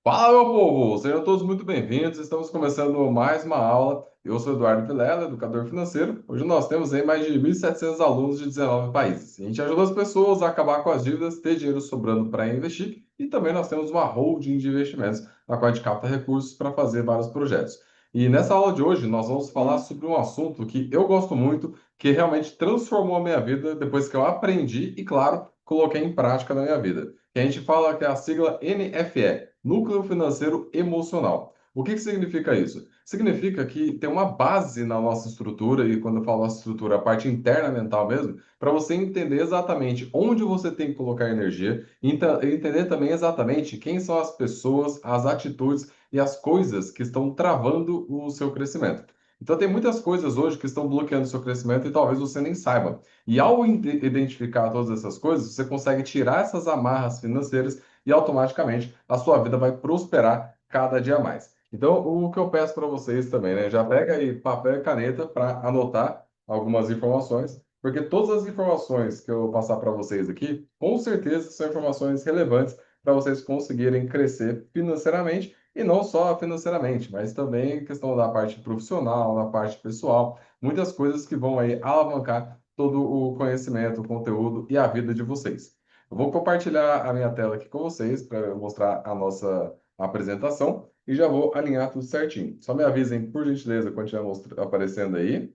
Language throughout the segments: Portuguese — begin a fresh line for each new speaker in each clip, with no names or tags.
Fala, meu povo! Sejam todos muito bem-vindos. Estamos começando mais uma aula. Eu sou Eduardo Vilela, educador financeiro. Hoje nós temos aí mais de 1.700 alunos de 19 países. A gente ajuda as pessoas a acabar com as dívidas, ter dinheiro sobrando para investir e também nós temos uma holding de investimentos, na qual a gente capta recursos para fazer vários projetos. E nessa aula de hoje nós vamos falar sobre um assunto que eu gosto muito, que realmente transformou a minha vida depois que eu aprendi e, claro, coloquei em prática na minha vida. Que a gente fala que é a sigla NFE. Núcleo financeiro emocional. O que que significa isso? Significa que tem uma base na nossa estrutura, e quando eu falo nossa estrutura, a parte interna mental mesmo, para você entender exatamente onde você tem que colocar energia, e entender também exatamente quem são as pessoas, as atitudes e as coisas que estão travando o seu crescimento. Então, tem muitas coisas hoje que estão bloqueando o seu crescimento e talvez você nem saiba. E ao identificar todas essas coisas, você consegue tirar essas amarras financeiras e automaticamente a sua vida vai prosperar cada dia mais. Então, o que eu peço para vocês também, né? Já pega aí papel e caneta para anotar algumas informações, porque todas as informações que eu passar para vocês aqui, com certeza são informações relevantes para vocês conseguirem crescer financeiramente e não só financeiramente, mas também questão da parte profissional, da parte pessoal, muitas coisas que vão aí alavancar todo o conhecimento, o conteúdo e a vida de vocês. Eu vou compartilhar a minha tela aqui com vocês para mostrar a nossa apresentação e já vou alinhar tudo certinho. Só me avisem, por gentileza, quando estiver aparecendo aí.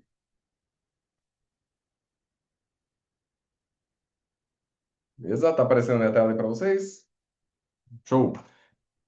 Beleza? Tá aparecendo a minha tela aí para vocês? Show!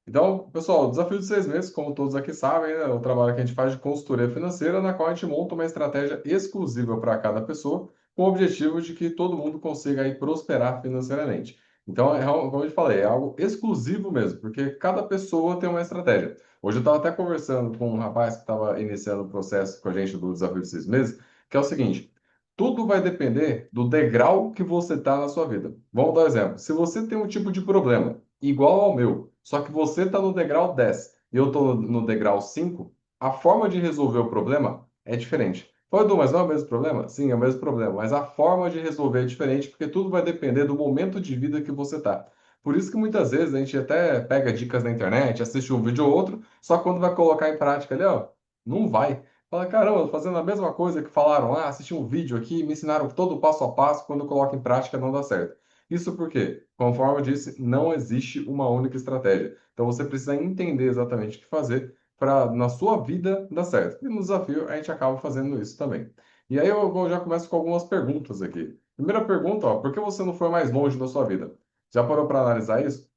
Então, pessoal, o desafio de 6 meses, como todos aqui sabem, né, é o trabalho que a gente faz de consultoria financeira, na qual a gente monta uma estratégia exclusiva para cada pessoa, com o objetivo de que todo mundo consiga aí prosperar financeiramente. Então, como eu te falei, é algo exclusivo mesmo, porque cada pessoa tem uma estratégia. Hoje eu estava até conversando com um rapaz que estava iniciando o processo com a gente do desafio de 6 meses, que é o seguinte: tudo vai depender do degrau que você está na sua vida. Vamos dar um exemplo. Se você tem um tipo de problema igual ao meu, só que você está no degrau 10 e eu estou no degrau 5, a forma de resolver o problema é diferente. Pô, Edu, mas não é o mesmo problema? Sim, é o mesmo problema, mas a forma de resolver é diferente porque tudo vai depender do momento de vida que você está. Por isso que muitas vezes a gente até pega dicas na internet, assiste um vídeo ou outro, só que quando vai colocar em prática ali, ó, não vai. Fala, caramba, tô fazendo a mesma coisa que falaram lá, assisti um vídeo aqui, me ensinaram todo o passo a passo, quando coloca em prática não dá certo. Isso porque, conforme eu disse, não existe uma única estratégia. Então você precisa entender exatamente o que fazer para na sua vida dar certo. E no desafio a gente acaba fazendo isso também. E aí já começo com algumas perguntas aqui. Primeira pergunta, ó, por que você não foi mais longe na sua vida? Já parou para analisar isso?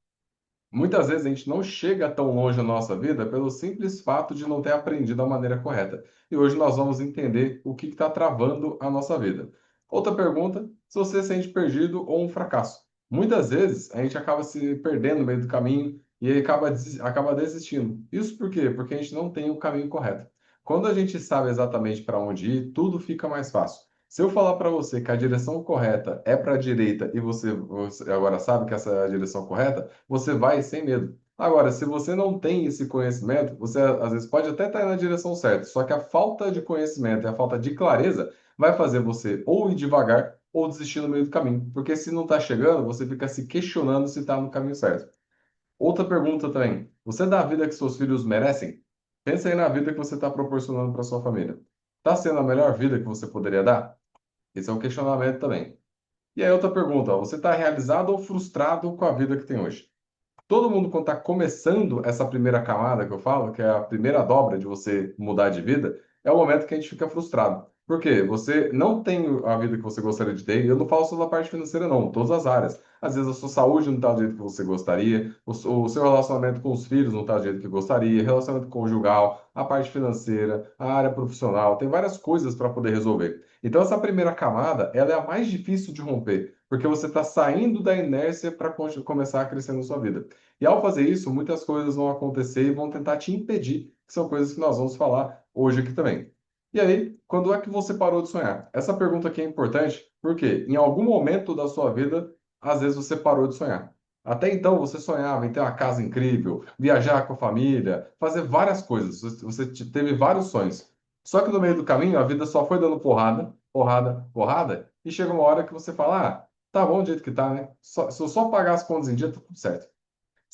Muitas vezes a gente não chega tão longe na nossa vida pelo simples fato de não ter aprendido da maneira correta. E hoje nós vamos entender o que está travando a nossa vida. Outra pergunta, se você se sente perdido ou um fracasso. Muitas vezes a gente acaba se perdendo no meio do caminho e aí acaba desistindo. Isso por quê? Porque a gente não tem o caminho correto. Quando a gente sabe exatamente para onde ir, tudo fica mais fácil. Se eu falar para você que a direção correta é para a direita e você agora sabe que essa é a direção correta, você vai sem medo. Agora, se você não tem esse conhecimento, você às vezes pode até estar na direção certa, só que a falta de conhecimento e a falta de clareza vai fazer você ou ir devagar ou desistir no meio do caminho. Porque se não está chegando, você fica se questionando se está no caminho certo. Outra pergunta também: você dá a vida que seus filhos merecem? Pensa aí na vida que você está proporcionando para sua família. Está sendo a melhor vida que você poderia dar? Esse é um questionamento também. E aí, outra pergunta, ó, você está realizado ou frustrado com a vida que tem hoje? Todo mundo, quando está começando essa primeira camada que eu falo, que é a primeira dobra de você mudar de vida, é o momento que a gente fica frustrado. Por quê? Você não tem a vida que você gostaria de ter, e eu não falo só da parte financeira, não, todas as áreas. Às vezes a sua saúde não está do jeito que você gostaria, o seu relacionamento com os filhos não está do jeito que gostaria, relacionamento conjugal, a parte financeira, a área profissional, tem várias coisas para poder resolver. Então, essa primeira camada, ela é a mais difícil de romper, porque você está saindo da inércia para começar a crescer na sua vida. E ao fazer isso, muitas coisas vão acontecer e vão tentar te impedir, que são coisas que nós vamos falar hoje aqui também. E aí, quando é que você parou de sonhar? Essa pergunta aqui é importante porque em algum momento da sua vida, às vezes você parou de sonhar. Até então você sonhava em ter uma casa incrível, viajar com a família, fazer várias coisas. Você teve vários sonhos. Só que no meio do caminho, a vida só foi dando porrada, porrada, porrada, e chega uma hora que você fala: ah, tá bom do jeito que tá, né? Se eu só pagar as contas em dia, tá tudo certo.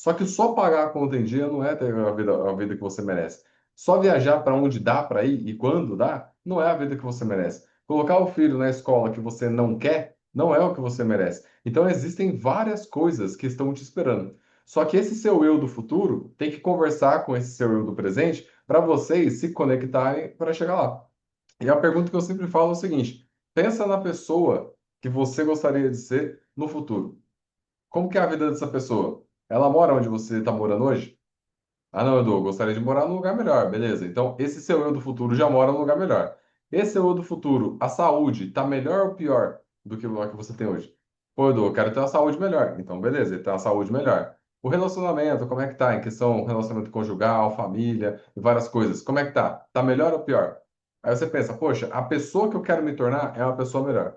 Só que só pagar a conta em dia não é ter a vida que você merece. Só viajar para onde dá para ir e quando dá, não é a vida que você merece. Colocar o filho na escola que você não quer, não é o que você merece. Então existem várias coisas que estão te esperando. Só que esse seu eu do futuro tem que conversar com esse seu eu do presente para vocês se conectarem para chegar lá. E a pergunta que eu sempre falo é o seguinte: pensa na pessoa que você gostaria de ser no futuro. Como que é a vida dessa pessoa? Ela mora onde você está morando hoje? Ah, não, Edu, eu gostaria de morar num lugar melhor, beleza. Então, esse seu eu do futuro já mora num lugar melhor. Esse seu eu do futuro, a saúde, está melhor ou pior do que o que você tem hoje? Pô, Edu, eu quero ter uma saúde melhor. Então, beleza, ele tem uma saúde melhor. O relacionamento, como é que tá? Em questão relacionamento conjugal, família e várias coisas. Como é que tá? Tá melhor ou pior? Aí você pensa, poxa, a pessoa que eu quero me tornar é uma pessoa melhor.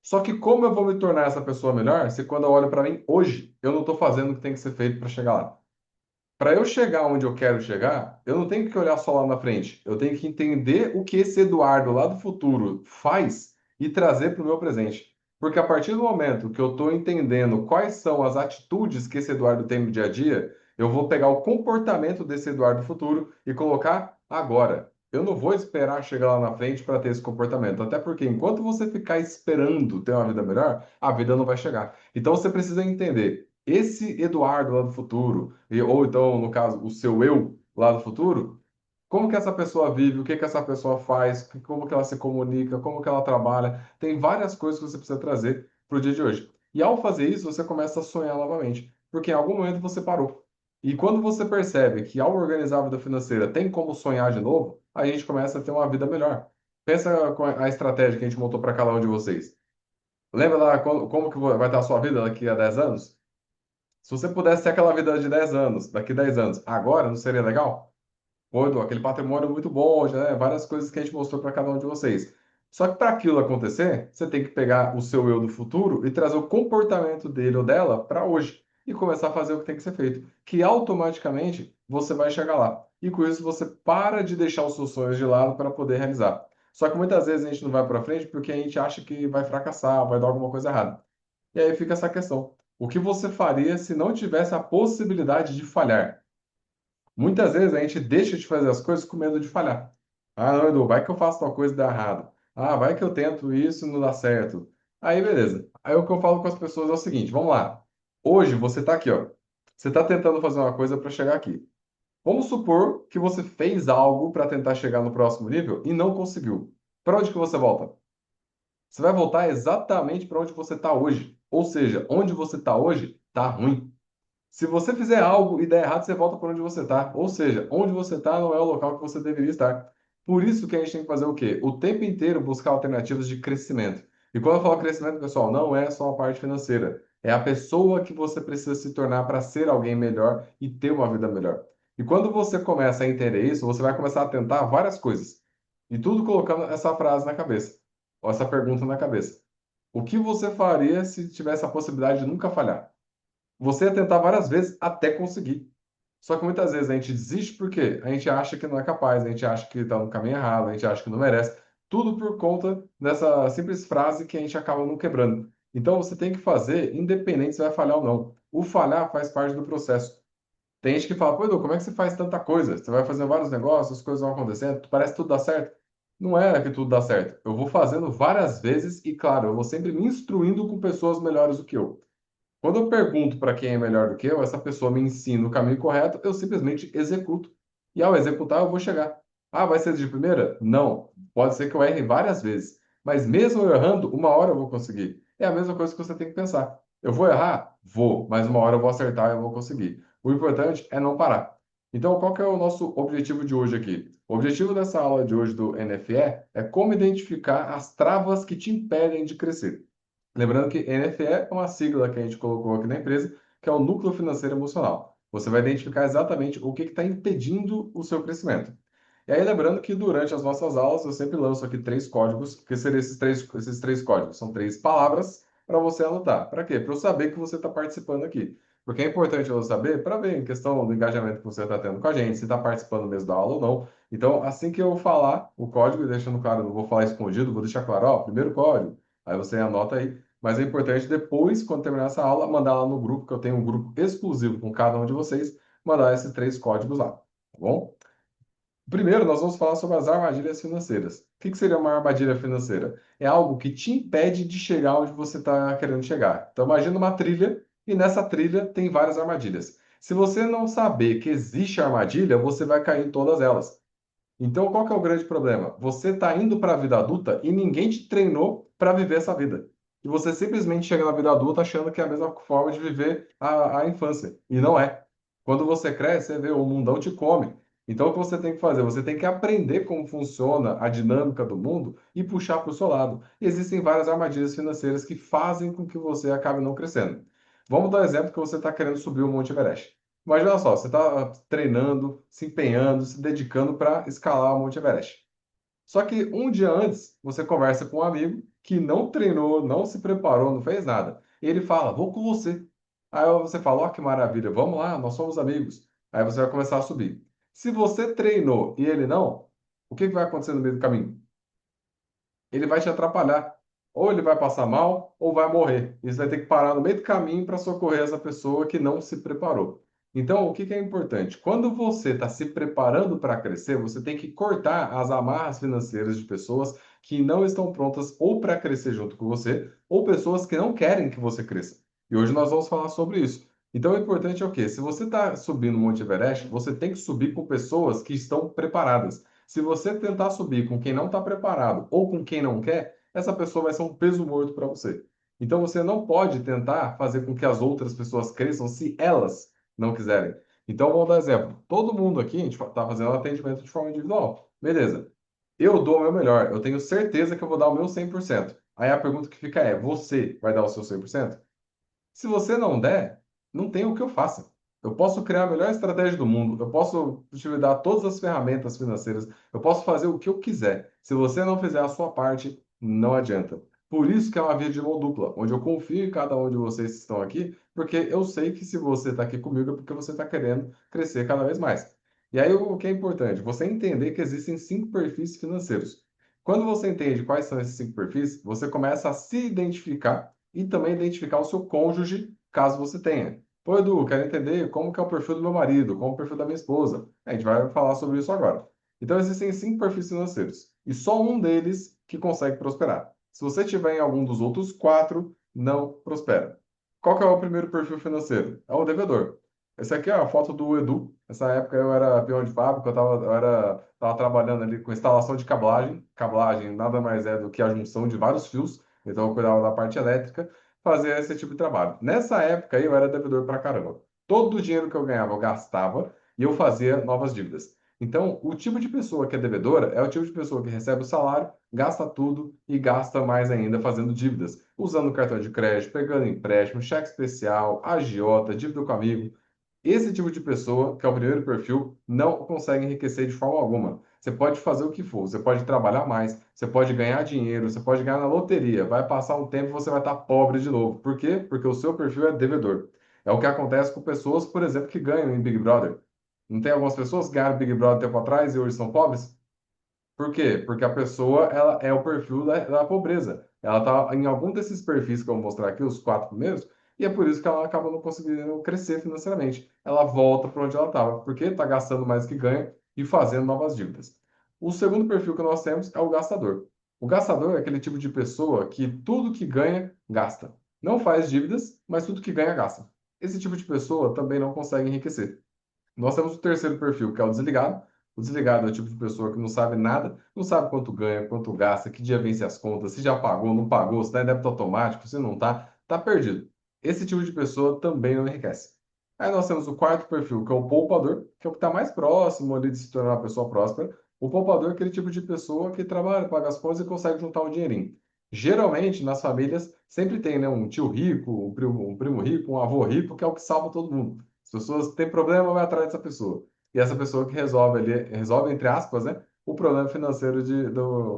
Só que como eu vou me tornar essa pessoa melhor se quando eu olho para mim hoje, eu não estou fazendo o que tem que ser feito para chegar lá? Para eu chegar onde eu quero chegar, eu não tenho que olhar só lá na frente. Eu tenho que entender o que esse Eduardo lá do futuro faz e trazer para o meu presente. Porque a partir do momento que eu estou entendendo quais são as atitudes que esse Eduardo tem no dia a dia, eu vou pegar o comportamento desse Eduardo futuro e colocar agora. Eu não vou esperar chegar lá na frente para ter esse comportamento. Até porque enquanto você ficar esperando ter uma vida melhor, a vida não vai chegar. Então você precisa entender. Esse Eduardo lá do futuro, ou então, no caso, o seu eu lá do futuro, como que essa pessoa vive, o que que essa pessoa faz, como que ela se comunica, como que ela trabalha. Tem várias coisas que você precisa trazer para o dia de hoje. E ao fazer isso, você começa a sonhar novamente, porque em algum momento você parou. E quando você percebe que ao organizar a vida financeira tem como sonhar de novo, a gente começa a ter uma vida melhor. Pensa com a estratégia que a gente montou para cada um de vocês. Lembra lá como que vai estar a sua vida daqui a 10 anos? Se você pudesse ter aquela vida de 10 anos, daqui 10 anos, agora, não seria legal? Pô, Edu, aquele patrimônio muito bom, já, né? Várias coisas que a gente mostrou para cada um de vocês. Só que para aquilo acontecer, você tem que pegar o seu eu do futuro e trazer o comportamento dele ou dela para hoje e começar a fazer o que tem que ser feito, que automaticamente você vai chegar lá. E com isso você para de deixar os seus sonhos de lado para poder realizar. Só que muitas vezes a gente não vai para frente porque a gente acha que vai fracassar, vai dar alguma coisa errada. E aí fica essa questão. O que você faria se não tivesse a possibilidade de falhar? Muitas vezes a gente deixa de fazer as coisas com medo de falhar. Ah, não, Edu, vai que eu faço tal coisa e dá errado. Ah, vai que eu tento isso e não dá certo. Aí, beleza. Aí o que eu falo com as pessoas é o seguinte, vamos lá. Hoje você está aqui, ó. Você está tentando fazer uma coisa para chegar aqui. Vamos supor que você fez algo para tentar chegar no próximo nível e não conseguiu. Para onde que você volta? Você vai voltar exatamente para onde você está hoje. Ou seja, onde você está hoje está ruim. Se você fizer algo e der errado, você volta para onde você está. Ou seja, onde você está não é o local que você deveria estar. Por isso que a gente tem que fazer o quê? O tempo inteiro buscar alternativas de crescimento. E quando eu falo crescimento, pessoal, não é só a parte financeira. É a pessoa que você precisa se tornar para ser alguém melhor e ter uma vida melhor. E quando você começa a entender isso, você vai começar a tentar várias coisas. E tudo colocando essa frase na cabeça, ou essa pergunta na cabeça. O que você faria se tivesse a possibilidade de nunca falhar? Você ia tentar várias vezes até conseguir. Só que muitas vezes a gente desiste porque a gente acha que não é capaz, a gente acha que está no caminho errado, a gente acha que não merece. Tudo por conta dessa simples frase que a gente acaba não quebrando. Então você tem que fazer, independente se vai falhar ou não. O falhar faz parte do processo. Tem gente que fala, pô, Edu, como é que você faz tanta coisa? Você vai fazendo vários negócios, as coisas vão acontecendo, parece que tudo dá certo. Não é que tudo dá certo. Eu vou fazendo várias vezes e, claro, eu vou sempre me instruindo com pessoas melhores do que eu. Quando eu pergunto para quem é melhor do que eu, essa pessoa me ensina o caminho correto, eu simplesmente executo. E ao executar, eu vou chegar. Ah, vai ser de primeira? Não. Pode ser que eu erre várias vezes. Mas mesmo eu errando, uma hora eu vou conseguir. É a mesma coisa que você tem que pensar. Eu vou errar? Vou, mas uma hora eu vou acertar e eu vou conseguir. O importante é não parar. Então, qual que é o nosso objetivo de hoje aqui? O objetivo dessa aula de hoje do NFE é como identificar as travas que te impedem de crescer. Lembrando que NFE é uma sigla que a gente colocou aqui na empresa, que é o Núcleo Financeiro Emocional. Você vai identificar exatamente o que está impedindo o seu crescimento. E aí, lembrando que durante as nossas aulas eu sempre lanço aqui três códigos, que seriam esses três códigos. São três palavras para você anotar. Para quê? Para eu saber que você está participando aqui. Porque é importante eu saber para ver em questão do engajamento que você está tendo com a gente, se está participando mesmo da aula ou não. Então, assim que eu falar o código, e deixando claro, não vou falar escondido, vou deixar claro, ó, primeiro código. Aí você anota aí. mas é importante depois, quando terminar essa aula, mandar lá no grupo, que eu tenho um grupo exclusivo com cada um de vocês, mandar esses 3 códigos lá, tá bom? Primeiro, nós vamos falar sobre as armadilhas financeiras. O que que seria uma armadilha financeira? É algo que te impede de chegar onde você está querendo chegar. Então, imagina uma trilha e nessa trilha tem várias armadilhas. Se você não saber que existe armadilha, você vai cair em todas elas. Então, qual que é o grande problema? Você está indo para a vida adulta e ninguém te treinou para viver essa vida. E você simplesmente chega na vida adulta achando que é a mesma forma de viver a infância. E não é. Quando você cresce, você vê o mundão te come. Então, o que você tem que fazer? Você tem que aprender como funciona a dinâmica do mundo e puxar para o seu lado. E existem várias armadilhas financeiras que fazem com que você acabe não crescendo. Vamos dar um exemplo que você está querendo subir o Monte Everest. Imagina só, você está treinando, se empenhando, se dedicando para escalar o Monte Everest. Só que um dia antes, você conversa com um amigo que não treinou, não se preparou, não fez nada. E ele fala, vou com você. Aí você fala, ó, que maravilha, vamos lá, nós somos amigos. Aí você vai começar a subir. Se você treinou e ele não, o que que vai acontecer no meio do caminho? Ele vai te atrapalhar. Ou ele vai passar mal, ou vai morrer. E você vai ter que parar no meio do caminho para socorrer essa pessoa que não se preparou. Então, o que que é importante? Quando você está se preparando para crescer, você tem que cortar as amarras financeiras de pessoas que não estão prontas ou para crescer junto com você, ou pessoas que não querem que você cresça. E hoje nós vamos falar sobre isso. Então, o importante é o quê? Se você está subindo o Monte Everest, você tem que subir com pessoas que estão preparadas. Se você tentar subir com quem não está preparado ou com quem não quer, essa pessoa vai ser um peso morto para você. Então você não pode tentar fazer com que as outras pessoas cresçam se elas não quiserem. Então vamos dar exemplo. Todo mundo aqui, a gente está fazendo atendimento de forma individual. Beleza. Eu dou o meu melhor. Eu tenho certeza que eu vou dar o meu 100%. Aí a pergunta que fica é: você vai dar o seu 100%? Se você não der, não tem o que eu faça. Eu posso criar a melhor estratégia do mundo, eu posso te dar todas as ferramentas financeiras, eu posso fazer o que eu quiser. Se você não fizer a sua parte, não adianta. Por isso que é uma via de mão dupla, onde eu confio em cada um de vocês que estão aqui, porque eu sei que se você está aqui comigo é porque você está querendo crescer cada vez mais. E aí o que é importante? Você entender que existem 5 perfis financeiros. Quando você entende quais são esses 5 perfis, você começa a se identificar e também identificar o seu cônjuge, caso você tenha. Pô, Edu, quero entender como que é o perfil do meu marido, como é o perfil da minha esposa. A gente vai falar sobre isso agora. Então, existem 5 perfis financeiros e só um deles que consegue prosperar. Se você tiver em algum dos outros 4, não prospera. Qual que é o primeiro perfil financeiro? É o devedor. Essa aqui é a foto do Edu. Nessa época eu era peão de fábrica, tava trabalhando ali com instalação de cablagem. Cablagem nada mais é do que a junção de vários fios. Então eu cuidava da parte elétrica, fazia esse tipo de trabalho. Nessa época aí eu era devedor pra caramba. Todo o dinheiro que eu ganhava eu gastava e eu fazia novas dívidas. Então, o tipo de pessoa que é devedora é o tipo de pessoa que recebe o salário, gasta tudo e gasta mais ainda fazendo dívidas, usando cartão de crédito, pegando empréstimo, cheque especial, agiota, dívida com amigo. Esse tipo de pessoa, que é o primeiro perfil, não consegue enriquecer de forma alguma. Você pode fazer o que for, você pode trabalhar mais, você pode ganhar dinheiro, você pode ganhar na loteria. Vai passar um tempo e você vai estar pobre de novo. Por quê? Porque o seu perfil é devedor. É o que acontece com pessoas, por exemplo, que ganham em Big Brother. Não tem algumas pessoas que ganharam Big Brother tempo atrás e hoje são pobres? Por quê? Porque a pessoa ela é o perfil da pobreza. Ela está em algum desses perfis que eu vou mostrar aqui, os 4 primeiros, e é por isso que ela acaba não conseguindo crescer financeiramente. Ela volta para onde ela estava, porque está gastando mais do que ganha e fazendo novas dívidas. O segundo perfil que nós temos é o gastador. O gastador é aquele tipo de pessoa que tudo que ganha, gasta. Não faz dívidas, mas tudo que ganha, gasta. Esse tipo de pessoa também não consegue enriquecer. Nós temos o terceiro perfil, que é o desligado. O desligado é o tipo de pessoa que não sabe nada, não sabe quanto ganha, quanto gasta, que dia vence as contas, se já pagou, não pagou, se está em débito automático, se não está, está perdido. Esse tipo de pessoa também não enriquece. Aí nós temos o quarto perfil, que é o poupador, que é o que está mais próximo ali de se tornar uma pessoa próspera. O poupador é aquele tipo de pessoa que trabalha, paga as contas e consegue juntar um dinheirinho. Geralmente, nas famílias, sempre tem, né, um tio rico, um primo rico, um avô rico, que é o que salva todo mundo. As pessoas têm problema, vai atrás dessa pessoa. E essa pessoa que resolve ali, resolve, entre aspas, né, o problema financeiro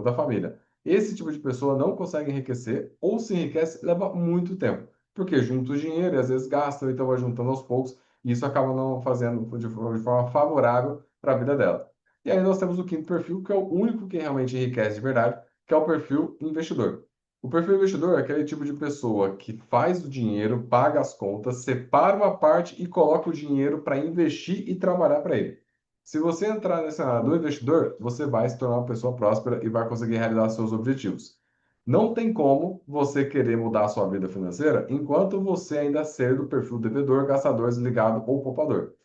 da família. Esse tipo de pessoa não consegue enriquecer, ou se enriquece, leva muito tempo. Porque junta o dinheiro e às vezes gasta, então vai juntando aos poucos, e isso acaba não fazendo de forma favorável para a vida dela. E aí nós temos o quinto perfil, que é o único que realmente enriquece de verdade, que é o perfil investidor. O perfil investidor é aquele tipo de pessoa que faz o dinheiro, paga as contas, separa uma parte e coloca o dinheiro para investir e trabalhar para ele. Se você entrar nessa área do investidor, você vai se tornar uma pessoa próspera e vai conseguir realizar seus objetivos. Não tem como você querer mudar a sua vida financeira enquanto você ainda ser do perfil devedor, gastador, desligado ou poupador.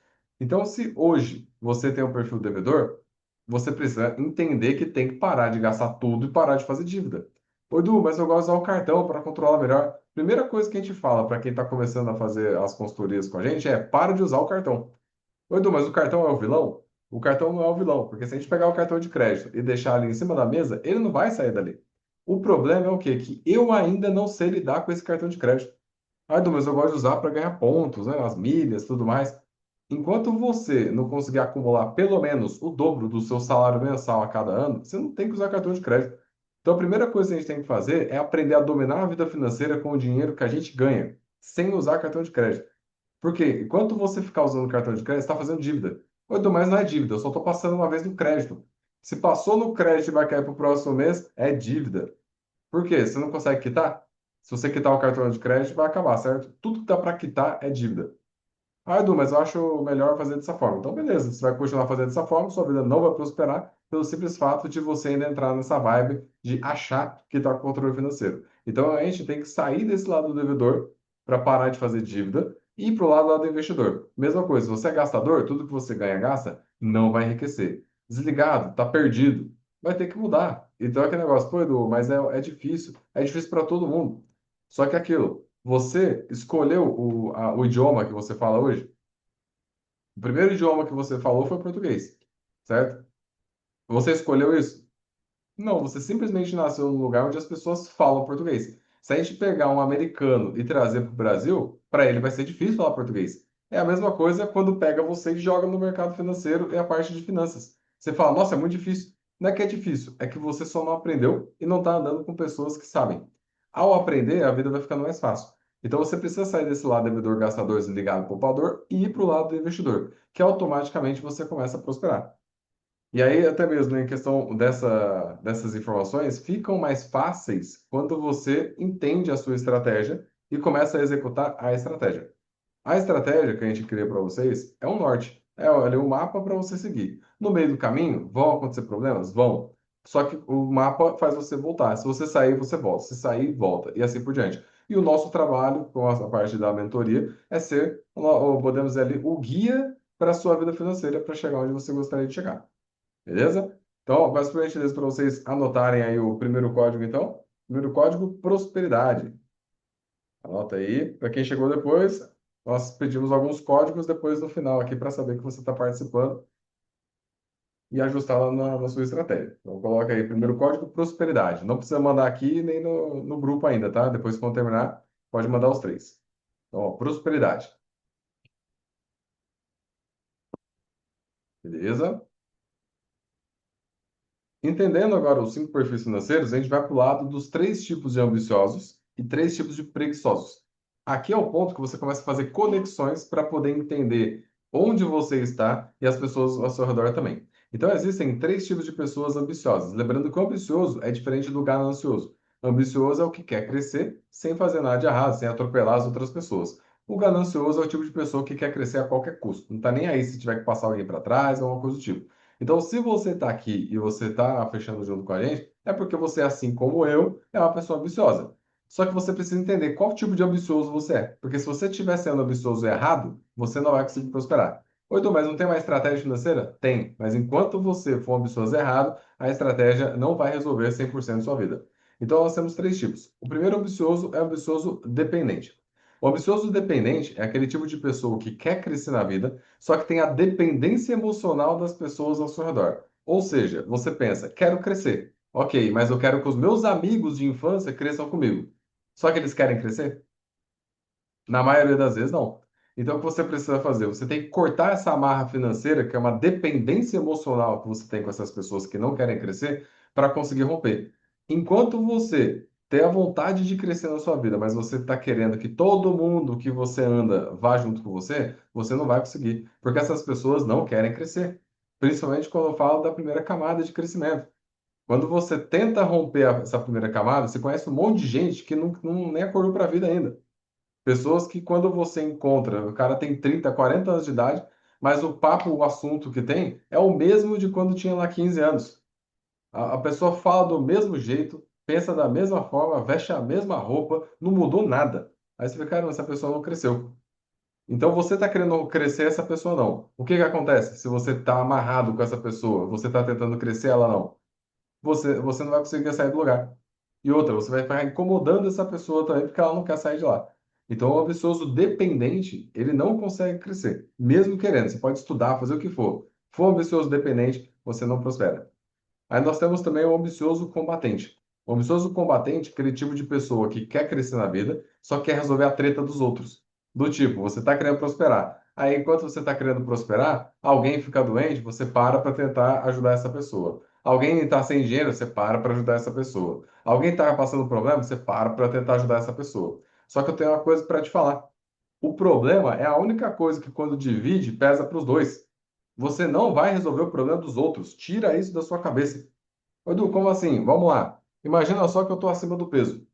Então, se hoje você tem um perfil devedor, você precisa entender que tem que parar de gastar tudo e parar de fazer dívida. Ô, Edu, mas eu gosto de usar o cartão para controlar melhor. Primeira coisa que a gente fala para quem está começando a fazer as consultorias com a gente é para de usar o cartão. Ô, Edu, mas o cartão é o vilão? O cartão não é o vilão, porque se a gente pegar o cartão de crédito e deixar ali em cima da mesa, ele não vai sair dali. O problema é o quê? Que eu ainda não sei lidar com esse cartão de crédito. Ah, Edu, mas eu gosto de usar para ganhar pontos, né? As milhas, tudo mais. Enquanto você não conseguir acumular pelo menos o dobro do seu salário mensal a cada ano, você não tem que usar cartão de crédito. Então, a primeira coisa que a gente tem que fazer é aprender a dominar a vida financeira com o dinheiro que a gente ganha, sem usar cartão de crédito. Porque enquanto você ficar usando cartão de crédito, você está fazendo dívida. Ou então, mas não é dívida, eu só estou passando uma vez no crédito. Se passou no crédito e vai cair para o próximo mês, é dívida. Por quê? Você não consegue quitar? Se você quitar o cartão de crédito, vai acabar, certo? Tudo que dá para quitar é dívida. Ah, Edu, mas eu acho melhor fazer dessa forma. Então, beleza, você vai continuar fazendo dessa forma, sua vida não vai prosperar pelo simples fato de você ainda entrar nessa vibe de achar que está com controle financeiro. Então, a gente tem que sair desse lado do devedor para parar de fazer dívida e ir para o lado do investidor. Mesma coisa, se você é gastador, tudo que você ganha, gasta, não vai enriquecer. Desligado, está perdido, vai ter que mudar. Então, é aquele negócio, pô, Edu, mas é difícil para todo mundo. Só que é aquilo. Você escolheu o idioma que você fala hoje? O primeiro idioma que você falou foi português, certo? Você escolheu isso? Não, você simplesmente nasceu num lugar onde as pessoas falam português. Se a gente pegar um americano e trazer para o Brasil, para ele vai ser difícil falar português. É a mesma coisa quando pega você e joga no mercado financeiro e a parte de finanças. Você fala, nossa, é muito difícil. Não é que é difícil, é que você só não aprendeu e não está andando com pessoas que sabem. Ao aprender, a vida vai ficando mais fácil. Então você precisa sair desse lado devedor, gastador, desligado, poupador e ir para o lado do investidor, que automaticamente você começa a prosperar. E aí, até mesmo em questão dessas informações, ficam mais fáceis quando você entende a sua estratégia e começa a executar a estratégia. A estratégia que a gente cria para vocês é um norte, é ali um mapa para você seguir. No meio do caminho, vão acontecer problemas? Vão. Só que o mapa faz você voltar. Se você sair, você volta. Se sair, volta. E assim por diante. E o nosso trabalho, com a parte da mentoria, é ser, podemos dizer ali, o guia para a sua vida financeira para chegar onde você gostaria de chegar. Beleza? Então, ó, peço por gentileza para vocês anotarem aí o primeiro código, então. Primeiro código, prosperidade. Anota aí. Para quem chegou depois, nós pedimos alguns códigos depois no final aqui para saber que você está participando e ajustar lá na sua estratégia. Então, coloca aí primeiro código, prosperidade. Não precisa mandar aqui nem no grupo ainda, tá? Depois, quando terminar, pode mandar os três. Então, ó, prosperidade. Beleza? Entendendo agora os cinco perfis financeiros, a gente vai para o lado dos três tipos de ambiciosos e três tipos de preguiçosos. Aqui é o ponto que você começa a fazer conexões para poder entender onde você está e as pessoas ao seu redor também. Então, existem três tipos de pessoas ambiciosas. Lembrando que o ambicioso é diferente do ganancioso. Ambicioso é o que quer crescer sem fazer nada de errado, sem atropelar as outras pessoas. O ganancioso é o tipo de pessoa que quer crescer a qualquer custo. Não está nem aí se tiver que passar alguém para trás ou alguma coisa do tipo. Então, se você está aqui e você está fechando junto com a gente, é porque você, assim como eu, é uma pessoa ambiciosa. Só que você precisa entender qual tipo de ambicioso você é. Porque se você estiver sendo ambicioso errado, você não vai conseguir prosperar. Oito, mas não tem uma estratégia financeira? Tem. Mas enquanto você for ambicioso errado, a estratégia não vai resolver 100% da sua vida. Então, nós temos três tipos. O primeiro ambicioso é o ambicioso dependente. O ambicioso dependente é aquele tipo de pessoa que quer crescer na vida, só que tem a dependência emocional das pessoas ao seu redor. Ou seja, você pensa, quero crescer. Ok, mas eu quero que os meus amigos de infância cresçam comigo. Só que eles querem crescer? Na maioria das vezes, não. Então, o que você precisa fazer? Você tem que cortar essa amarra financeira, que é uma dependência emocional que você tem com essas pessoas que não querem crescer, para conseguir romper. Enquanto você tem a vontade de crescer na sua vida, mas você está querendo que todo mundo que você anda vá junto com você, você não vai conseguir, porque essas pessoas não querem crescer. Principalmente quando eu falo da primeira camada de crescimento. Quando você tenta romper essa primeira camada, você conhece um monte de gente que nem acordou para a vida ainda. Pessoas que quando você encontra, o cara tem 30, 40 anos de idade, mas o papo, o assunto que tem é o mesmo de quando tinha lá 15 anos. A pessoa fala do mesmo jeito, pensa da mesma forma, veste a mesma roupa, não mudou nada. Aí você vê, cara, essa pessoa não cresceu. Então você está querendo crescer essa pessoa não. O que que acontece se você está amarrado com essa pessoa? Você está tentando crescer ela não? Você não vai conseguir sair do lugar. E outra, você vai ficar incomodando essa pessoa também porque ela não quer sair de lá. Então, o ambicioso dependente, ele não consegue crescer, mesmo querendo. Você pode estudar, fazer o que for. For ambicioso dependente, você não prospera. Aí nós temos também o ambicioso combatente. O ambicioso combatente é aquele tipo de pessoa que quer crescer na vida, só quer resolver a treta dos outros. Do tipo, você está querendo prosperar. Aí, enquanto você está querendo prosperar, alguém fica doente, você para tentar ajudar essa pessoa. Alguém está sem dinheiro, você para ajudar essa pessoa. Alguém está passando problema, você para tentar ajudar essa pessoa. Só que eu tenho uma coisa para te falar. O problema é a única coisa que, quando divide, pesa para os dois. Você não vai resolver o problema dos outros. Tira isso da sua cabeça. Ô, Edu, como assim? Vamos lá. Imagina só que eu estou acima do peso.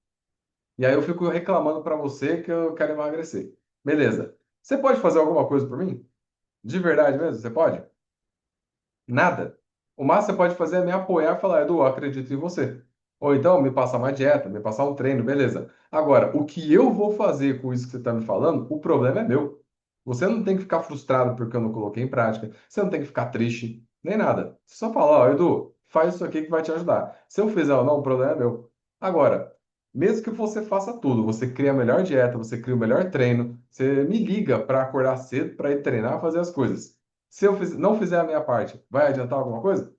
E aí eu fico reclamando para você que eu quero emagrecer. Beleza. Você pode fazer alguma coisa por mim? De verdade mesmo? Você pode? Nada. O máximo que você pode fazer é me apoiar e falar, Edu, eu acredito em você. Ou então me passar uma dieta, me passar um treino, beleza. Agora, o que eu vou fazer com isso que você está me falando, o problema é meu. Você não tem que ficar frustrado porque eu não coloquei em prática. Você não tem que ficar triste, nem nada. Você só fala, ó, Edu, faz isso aqui que vai te ajudar. Se eu fizer ou não, o problema é meu. Agora, mesmo que você faça tudo, você cria a melhor dieta, você cria o melhor treino, você me liga para acordar cedo, para ir treinar, fazer as coisas. Se eu não fizer a minha parte, vai adiantar alguma coisa?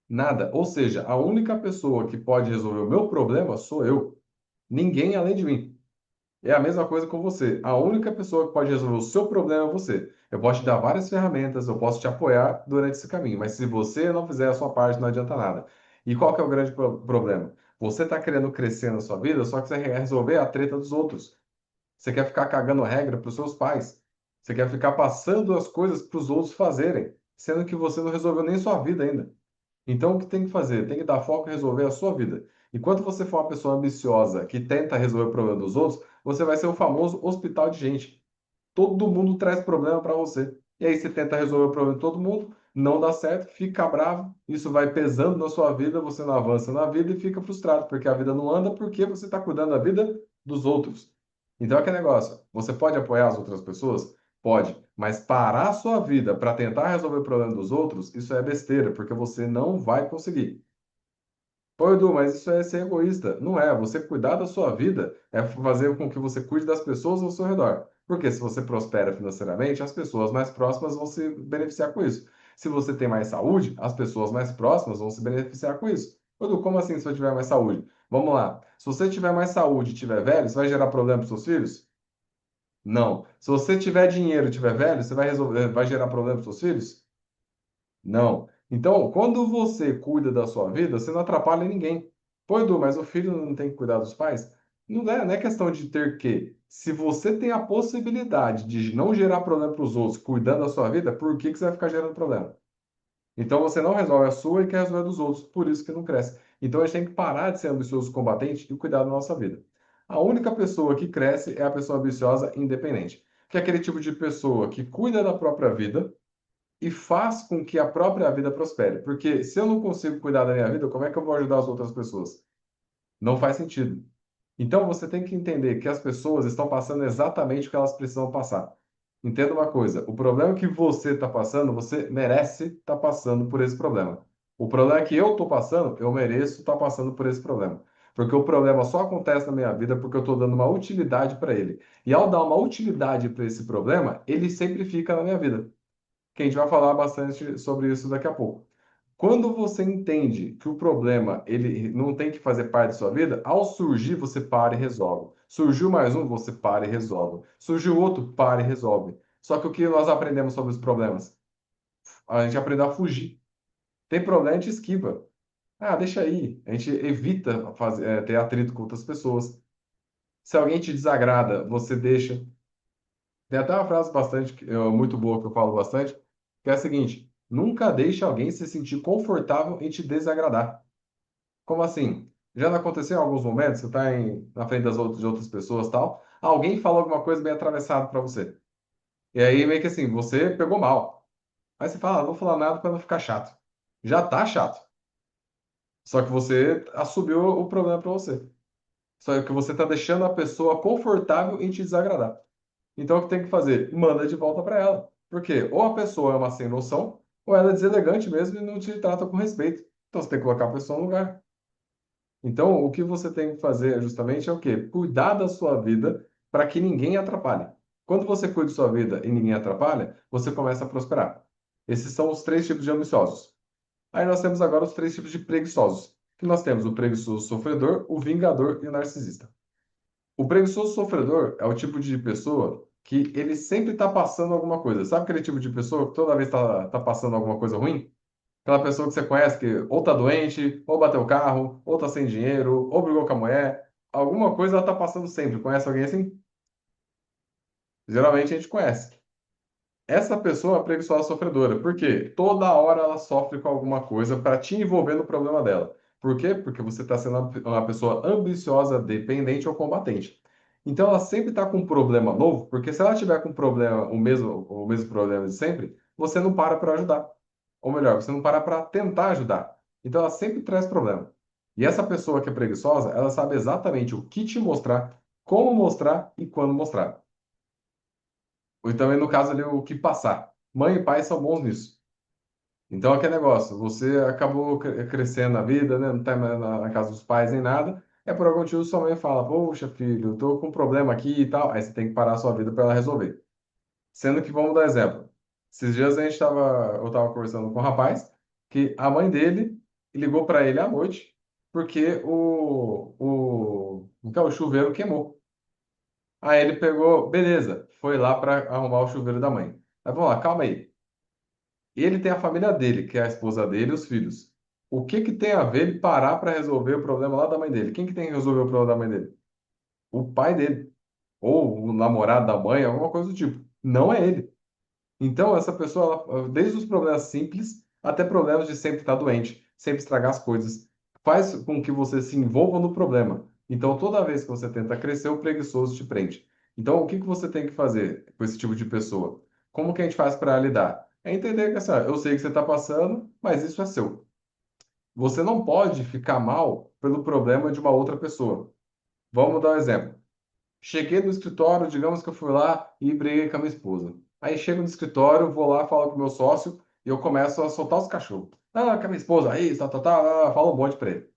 Nada. Ou seja, a única pessoa que pode resolver o meu problema sou eu. Ninguém além de mim. É a mesma coisa com você. A única pessoa que pode resolver o seu problema é você. Eu posso te dar várias ferramentas, eu posso te apoiar durante esse caminho, mas se você não fizer a sua parte, não adianta nada. E qual que é o grande problema? Você está querendo crescer na sua vida, só que você quer resolver a treta dos outros. Você quer ficar cagando regra para os seus pais. Você quer ficar passando as coisas para os outros fazerem, sendo que você não resolveu nem sua vida ainda. Então, o que tem que fazer? Tem que dar foco em resolver a sua vida. Enquanto você for uma pessoa ambiciosa que tenta resolver o problema dos outros, você vai ser o famoso hospital de gente. Todo mundo traz problema para você. E aí você tenta resolver o problema de todo mundo, não dá certo, fica bravo, isso vai pesando na sua vida, você não avança na vida e fica frustrado, porque a vida não anda porque você está cuidando da vida dos outros. Então é que negócio, você pode apoiar as outras pessoas? Pode, mas parar a sua vida para tentar resolver o problema dos outros, isso é besteira, porque você não vai conseguir. Pô, Edu, mas isso é ser egoísta. Não é. Você cuidar da sua vida é fazer com que você cuide das pessoas ao seu redor. Porque se você prospera financeiramente, as pessoas mais próximas vão se beneficiar com isso. Se você tem mais saúde, as pessoas mais próximas vão se beneficiar com isso. Ô, Edu, como assim se eu tiver mais saúde? Vamos lá. Se você tiver mais saúde e tiver velho, você vai gerar problema para seus filhos? Não. Se você tiver dinheiro e tiver velho, você vai resolver, vai gerar problema para seus filhos? Não. Então, quando você cuida da sua vida, você não atrapalha ninguém. Pô, Edu, mas o filho não tem que cuidar dos pais? Não é questão de ter que. Se você tem a possibilidade de não gerar problema para os outros, cuidando da sua vida, por que que você vai ficar gerando problema? Então você não resolve a sua e quer resolver a dos outros, por isso que não cresce. Então a gente tem que parar de ser ambicioso combatente e cuidar da nossa vida. A única pessoa que cresce é a pessoa ambiciosa independente, que é aquele tipo de pessoa que cuida da própria vida e faz com que a própria vida prospere. Porque se eu não consigo cuidar da minha vida, como é que eu vou ajudar as outras pessoas? Não faz sentido. Então você tem que entender que as pessoas estão passando exatamente o que elas precisam passar. Entenda uma coisa: o problema que você está passando, você merece estar passando por esse problema. O problema que eu estou passando, eu mereço estar passando por esse problema. Porque o problema só acontece na minha vida porque eu estou dando uma utilidade para ele. E ao dar uma utilidade para esse problema, ele sempre fica na minha vida, que a gente vai falar bastante sobre isso daqui a pouco. Quando você entende que o problema ele não tem que fazer parte da sua vida, ao surgir você para e resolve. Surgiu mais um, você para e resolve. Surgiu outro, para e resolve. Só que o que nós aprendemos sobre os problemas? A gente aprendeu a fugir. Tem problema, a gente esquiva. Ah, deixa aí. A gente evita fazer, ter atrito com outras pessoas. Se alguém te desagrada, você deixa. Tem até uma frase bastante, muito boa que eu falo bastante, que é a seguinte: Nunca deixe alguém se sentir confortável em te desagradar. Como assim? Já não aconteceu em alguns momentos, você está na frente de outras pessoas e tal, alguém fala alguma coisa bem atravessada para você. E aí meio que assim, você pegou mal. Aí você fala, não vou falar nada para não ficar chato. Já tá chato. Só que você assumiu o problema para você. Só que você está deixando a pessoa confortável em te desagradar. Então, o que tem que fazer? Manda de volta para ela. Porque ou a pessoa é uma sem noção, ou ela é deselegante mesmo e não te trata com respeito. Então, você tem que colocar a pessoa no lugar. Então, o que você tem que fazer justamente é o quê? Cuidar da sua vida para que ninguém atrapalhe. Quando você cuida da sua vida e ninguém atrapalha, você começa a prosperar. Esses são os três tipos de ambiciosos. Aí nós temos agora os três tipos de preguiçosos. Que nós temos o preguiçoso sofredor, o vingador e o narcisista. O preguiçoso sofredor é o tipo de pessoa que ele sempre está passando alguma coisa. Sabe aquele tipo de pessoa que toda vez está passando alguma coisa ruim? Aquela pessoa que você conhece que ou tá doente, ou bateu o carro, ou tá sem dinheiro, ou brigou com a mulher. Alguma coisa ela tá passando sempre. Conhece alguém assim? Geralmente a gente conhece. Essa pessoa é uma preguiçosa sofredora. Por quê? Toda hora ela sofre com alguma coisa para te envolver no problema dela. Por quê? Porque você está sendo uma pessoa ambiciosa, dependente ou combatente. Então ela sempre está com um problema novo, porque se ela tiver com um problema, o mesmo problema de sempre, você não para ajudar. Ou melhor, você não para tentar ajudar. Então ela sempre traz problema. E essa pessoa que é preguiçosa, ela sabe exatamente o que te mostrar, como mostrar e quando mostrar. Ou também, no caso ali, o que passar. Mãe e pai são bons nisso. Então, aquele negócio, você acabou crescendo na vida, né? Não está na casa dos pais nem nada. É por algum motivo sua mãe fala, poxa, filho, eu tô com um problema aqui e tal. Aí você tem que parar a sua vida para ela resolver. Sendo que, vamos dar exemplo. Esses dias eu estava conversando com um rapaz que a mãe dele ligou para ele à noite porque então, o chuveiro queimou. Aí ele pegou, beleza, foi lá para arrumar o chuveiro da mãe. Aí vamos lá, calma aí. Ele tem a família dele, que é a esposa dele e os filhos. O que que tem a ver ele parar para resolver o problema lá da mãe dele? Quem que tem que resolver o problema da mãe dele? O pai dele. Ou o namorado da mãe, alguma coisa do tipo. Não é ele. Então, essa pessoa, desde os problemas simples até problemas de sempre estar doente, sempre estragar as coisas, faz com que você se envolva no problema. Então, toda vez que você tenta crescer, o preguiçoso te prende. Então, o que que você tem que fazer com esse tipo de pessoa? Como que a gente faz para lidar? É entender que assim, ó, eu sei que você está passando, mas isso é seu. Você não pode ficar mal pelo problema de uma outra pessoa. Vamos dar um exemplo. Cheguei no escritório, digamos que eu fui lá e briguei com a minha esposa. Aí chego no escritório, vou lá, falo com o meu sócio e eu começo a soltar os cachorros. Ah, com a minha esposa, aí, fala um monte pra ele.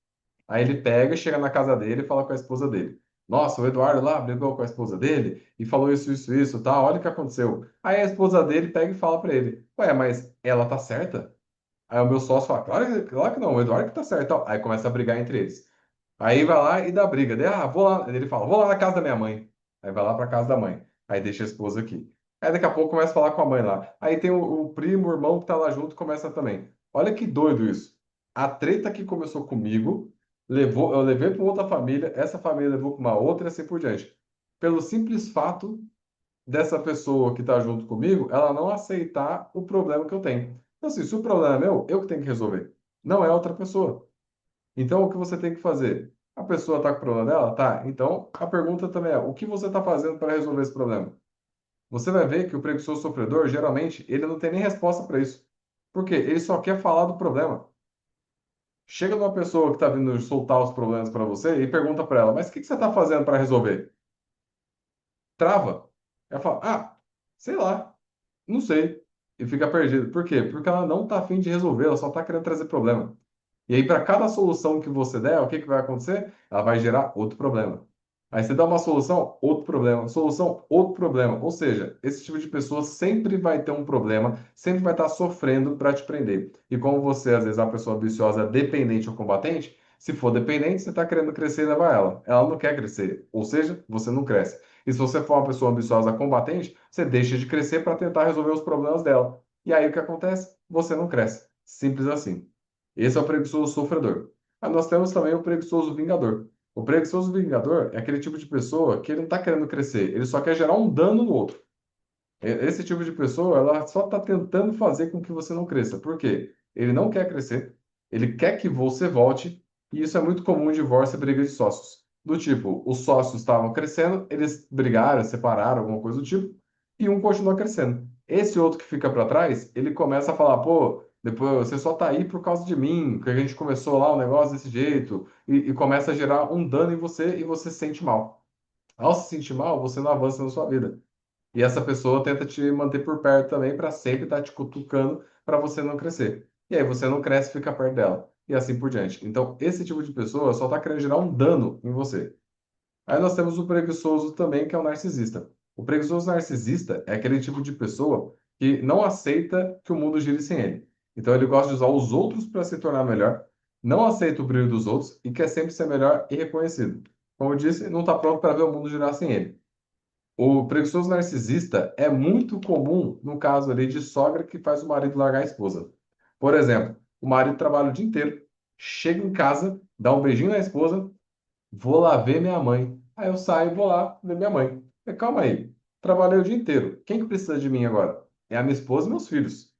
Aí ele pega, chega na casa dele e fala com a esposa dele. Nossa, o Eduardo lá brigou com a esposa dele e falou isso, tá? Olha o que aconteceu. Aí a esposa dele pega e fala pra ele: Ué, mas ela tá certa? Aí o meu sócio fala: Claro que não, o Eduardo que tá certo. Tal. Aí começa a brigar entre eles. Aí vai lá e dá briga. Daí, vou lá. Ele fala, vou lá na casa da minha mãe. Aí vai lá para casa da mãe. Aí deixa a esposa aqui. Aí daqui a pouco começa a falar com a mãe lá. Aí tem o primo, o irmão que tá lá junto, começa também. Olha que doido isso. A treta que começou comigo, eu levei para outra família, essa família levou para uma outra e assim por diante. Pelo simples fato dessa pessoa que está junto comigo, ela não aceitar o problema que eu tenho. Então, assim, se o problema é meu, eu que tenho que resolver. Não é outra pessoa. Então, o que você tem que fazer? A pessoa está com o problema dela? Tá. Então, a pergunta também é: o que você está fazendo para resolver esse problema? Você vai ver que o preguiçoso sofredor, geralmente, ele não tem nem resposta para isso. Por quê? Ele só quer falar do problema. Chega numa pessoa que está vindo soltar os problemas para você e pergunta para ela: mas o que que você está fazendo para resolver? Trava. Ela fala: sei lá, não sei. E fica perdido. Por quê? Porque ela não está afim de resolver, ela só está querendo trazer problema. E aí, para cada solução que você der, o que que vai acontecer? Ela vai gerar outro problema. Aí você dá uma solução, outro problema, solução, outro problema. Ou seja, esse tipo de pessoa sempre vai ter um problema, sempre vai estar sofrendo para te prender. E como você, às vezes, é uma pessoa ambiciosa, dependente ou combatente, se for dependente, você está querendo crescer e levar ela. Ela não quer crescer, ou seja, você não cresce. E se você for uma pessoa ambiciosa combatente, você deixa de crescer para tentar resolver os problemas dela. E aí o que acontece? Você não cresce. Simples assim. Esse é o preguiçoso sofredor. Mas nós temos também o preguiçoso vingador. O preguiçoso vingador é aquele tipo de pessoa que ele não está querendo crescer, ele só quer gerar um dano no outro. Esse tipo de pessoa, ela só está tentando fazer com que você não cresça. Por quê? Ele não quer crescer, ele quer que você volte, e isso é muito comum em divórcio e briga de sócios. Do tipo, os sócios estavam crescendo, eles brigaram, separaram, alguma coisa do tipo, e um continua crescendo. Esse outro que fica para trás, ele começa a falar, pô, depois você só tá aí por causa de mim, que a gente começou lá o negócio desse jeito, e começa a gerar um dano em você e você se sente mal. Ao se sentir mal, você não avança na sua vida. E essa pessoa tenta te manter por perto também para sempre estar te cutucando para você não crescer. E aí você não cresce, fica perto dela. E assim por diante. Então, esse tipo de pessoa só está querendo gerar um dano em você. Aí nós temos o preguiçoso também, que é o narcisista. O preguiçoso narcisista é aquele tipo de pessoa que não aceita que o mundo gire sem ele. Então, ele gosta de usar os outros para se tornar melhor, não aceita o brilho dos outros e quer sempre ser melhor e reconhecido. Como eu disse, não está pronto para ver o mundo girar sem ele. O preguiçoso narcisista é muito comum no caso ali de sogra que faz o marido largar a esposa. Por exemplo, o marido trabalha o dia inteiro, chega em casa, dá um beijinho na esposa, vou lá ver minha mãe. Aí eu saio e vou lá ver minha mãe. Calma aí, trabalhei o dia inteiro. Quem que precisa de mim agora? É a minha esposa e meus filhos.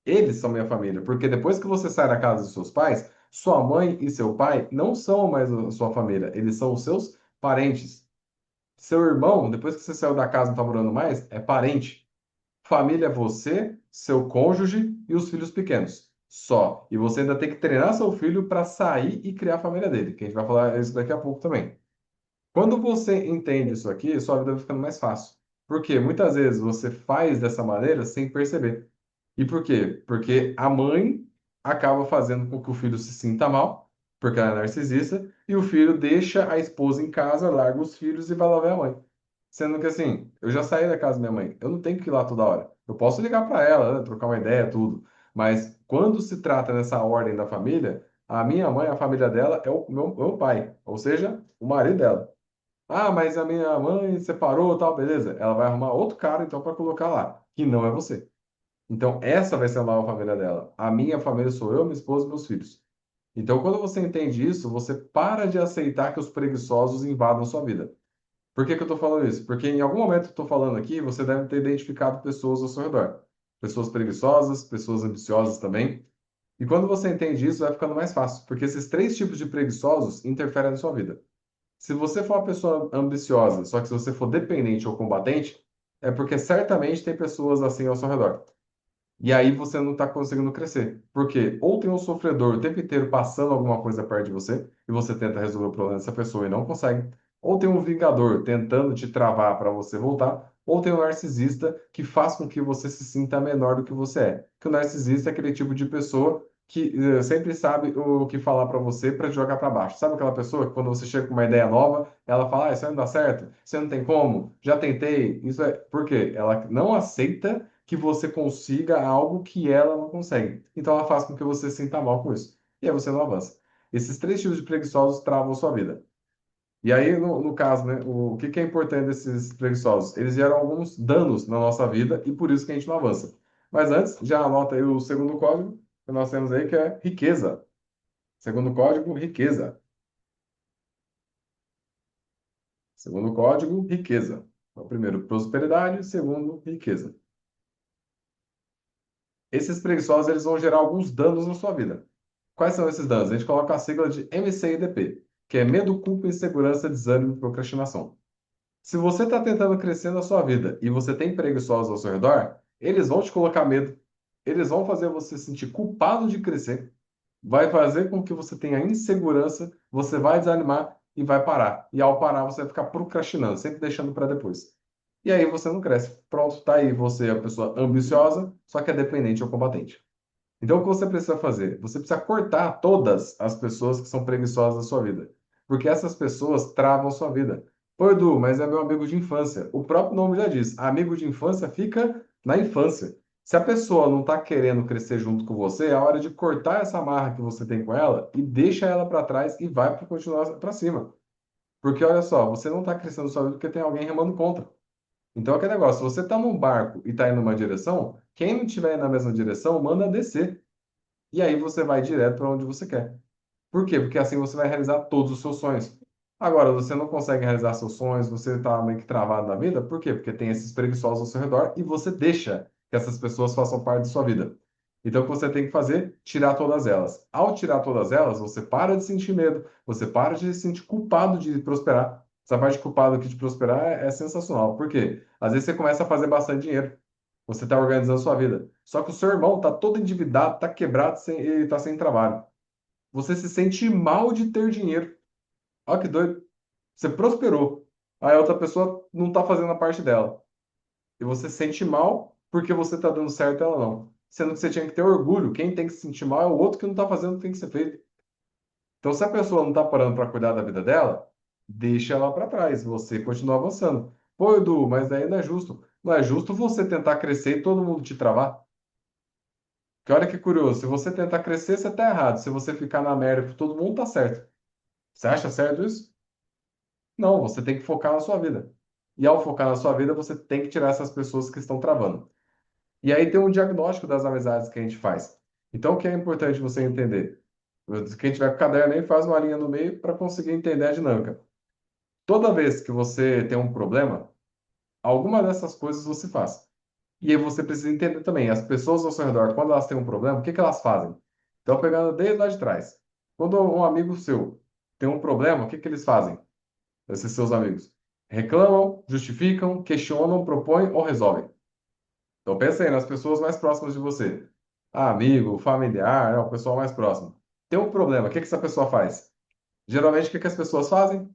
Eles são minha família, porque depois que você sai da casa dos seus pais, sua mãe e seu pai não são mais a sua família, eles são os seus parentes. Seu irmão, depois que você saiu da casa e não tá morando mais, é parente. Família é você, seu cônjuge e os filhos pequenos. Só. E você ainda tem que treinar seu filho para sair e criar a família dele, que a gente vai falar isso daqui a pouco também. Quando você entende isso aqui, sua vida vai ficando mais fácil. Porque muitas vezes você faz dessa maneira sem perceber. E por quê? Porque a mãe acaba fazendo com que o filho se sinta mal, porque ela é narcisista, e o filho deixa a esposa em casa, larga os filhos e vai lá ver a mãe. Sendo que assim, eu já saí da casa da minha mãe, eu não tenho que ir lá toda hora. Eu posso ligar para ela, né, trocar uma ideia, tudo. Mas quando se trata nessa ordem da família, a minha mãe, a família dela é o meu pai, ou seja, o marido dela. Ah, mas a minha mãe separou, tal, beleza. Ela vai arrumar outro cara então para colocar lá, que não é você. Então, essa vai ser a nova família dela. A minha família sou eu, minha esposa e meus filhos. Então, quando você entende isso, você para de aceitar que os preguiçosos invadam sua vida. Por que que eu estou falando isso? Porque em algum momento que eu estou falando aqui, você deve ter identificado pessoas ao seu redor. Pessoas preguiçosas, pessoas ambiciosas também. E quando você entende isso, vai ficando mais fácil, porque esses três tipos de preguiçosos interferem na sua vida. Se você for uma pessoa ambiciosa, só que se você for dependente ou combatente, é porque certamente tem pessoas assim ao seu redor. E aí você não está conseguindo crescer. Porque ou tem um sofredor o tempo inteiro passando alguma coisa perto de você, e você tenta resolver o problema dessa pessoa e não consegue. Ou tem um vingador tentando te travar para você voltar. Ou tem um narcisista que faz com que você se sinta menor do que você é. Que o narcisista é aquele tipo de pessoa que sempre sabe o que falar para você para te jogar para baixo. Sabe aquela pessoa que quando você chega com uma ideia nova, ela fala: ah, isso aí não dá certo, você não tem como, já tentei. Isso é por quê? Ela não aceita que você consiga algo que ela não consegue. Então ela faz com que você se sinta mal com isso. E aí você não avança. Esses três tipos de preguiçosos travam a sua vida. E aí, no caso, né, o que que é importante desses preguiçosos? Eles geram alguns danos na nossa vida e por isso que a gente não avança. Mas antes, já anota aí o segundo código que nós temos aí, que é riqueza. Segundo código, riqueza. Segundo código, riqueza. Então, primeiro, prosperidade. Segundo, riqueza. Esses preguiçosos eles vão gerar alguns danos na sua vida. Quais são esses danos? A gente coloca a sigla de MCIDP, que é medo, culpa, insegurança, desânimo e procrastinação. Se você está tentando crescer na sua vida e você tem preguiçosos ao seu redor, eles vão te colocar medo, eles vão fazer você se sentir culpado de crescer, vai fazer com que você tenha insegurança, você vai desanimar e vai parar. E ao parar, você vai ficar procrastinando, sempre deixando para depois. E aí você não cresce. Pronto, tá aí. Você é a pessoa ambiciosa, só que é dependente ou combatente. Então, o que você precisa fazer? Você precisa cortar todas as pessoas que são preguiçosas da sua vida. Porque essas pessoas travam sua vida. Pô, Edu, mas é meu amigo de infância. O próprio nome já diz, amigo de infância fica na infância. Se a pessoa não está querendo crescer junto com você, é a hora de cortar essa amarra que você tem com ela e deixa ela para trás e vai para continuar para cima. Porque olha só, você não está crescendo sua vida porque tem alguém remando contra. Então, aquele negócio, se você está num barco e está indo numa direção, quem não estiver na mesma direção, manda descer. E aí você vai direto para onde você quer. Por quê? Porque assim você vai realizar todos os seus sonhos. Agora, você não consegue realizar seus sonhos, você está meio que travado na vida, por quê? Porque tem esses preguiçosos ao seu redor e você deixa que essas pessoas façam parte da sua vida. Então, o que você tem que fazer? Tirar todas elas. Ao tirar todas elas, você para de sentir medo, você para de se sentir culpado de prosperar. Essa parte de culpado aqui de prosperar é sensacional. Por quê? Às vezes você começa a fazer bastante dinheiro. Você está organizando a sua vida. Só que o seu irmão está todo endividado, está quebrado e está sem trabalho. Você se sente mal de ter dinheiro. Olha que doido. Você prosperou. Aí a outra pessoa não está fazendo a parte dela. E você se sente mal porque você está dando certo e ela não. Sendo que você tinha que ter orgulho. Quem tem que se sentir mal é o outro que não está fazendo o que tem que ser feito. Então, se a pessoa não está parando para cuidar da vida dela, deixa ela para trás. Você continua avançando. Pô, Edu, mas daí não é justo. Não é justo você tentar crescer e todo mundo te travar. Que olha que curioso. Se você tentar crescer, você está errado. Se você ficar na merda com todo mundo, tá certo. Você acha certo isso? Não, você tem que focar na sua vida. E ao focar na sua vida, você tem que tirar essas pessoas que estão travando. E aí tem um diagnóstico das amizades que a gente faz. Então, o que é importante você entender? Quem tiver com o caderno aí, faz uma linha no meio para conseguir entender a dinâmica. Toda vez que você tem um problema, alguma dessas coisas você faz. E aí você precisa entender também, as pessoas ao seu redor, quando elas têm um problema, o que que elas fazem? Então, pegando desde lá de trás. Quando um amigo seu tem um problema, o que que eles fazem? Esses seus amigos. Reclamam, justificam, questionam, propõem ou resolvem. Então pensa aí nas pessoas mais próximas de você. Ah, amigo, familiar, o pessoal mais próximo. Tem um problema, o que que essa pessoa faz? Geralmente o que que as pessoas fazem?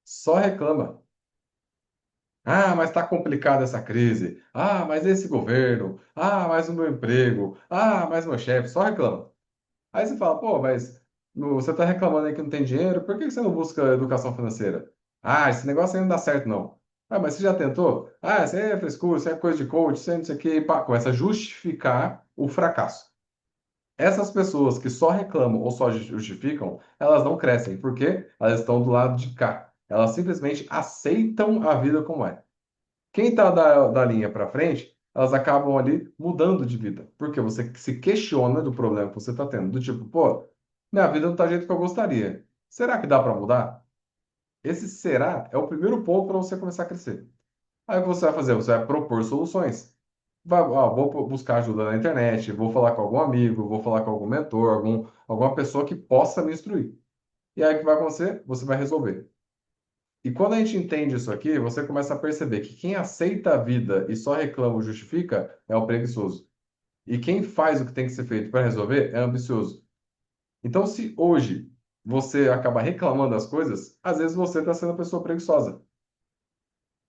Só reclama. Ah, mas está complicada essa crise. Ah, mas esse governo. Ah, mas o meu emprego. Ah, mas meu chefe. Só reclama. Aí você fala, pô, mas você está reclamando aí que não tem dinheiro, por que você não busca educação financeira? Ah, esse negócio aí não dá certo, não. Ah, mas você já tentou? Ah, isso aí é frescura, isso aí é coisa de coach, isso aí não sei o quê. E pá, começa a justificar o fracasso. Essas pessoas que só reclamam ou só justificam, elas não crescem, porque elas estão do lado de cá. Elas simplesmente aceitam a vida como é. Quem está da linha para frente, elas acabam ali mudando de vida. Porque você se questiona do problema que você está tendo. Do tipo, pô, minha vida não está do jeito que eu gostaria. Será que dá para mudar? Esse será é o primeiro ponto para você começar a crescer. Aí o que você vai fazer? Você vai propor soluções. Vou buscar ajuda na internet, vou falar com algum amigo, vou falar com algum mentor, alguma pessoa que possa me instruir. E aí o que vai acontecer? Você vai resolver. E quando a gente entende isso aqui, você começa a perceber que quem aceita a vida e só reclama ou justifica é o preguiçoso. E quem faz o que tem que ser feito para resolver é ambicioso. Então, se hoje você acaba reclamando das coisas, às vezes você está sendo uma pessoa preguiçosa.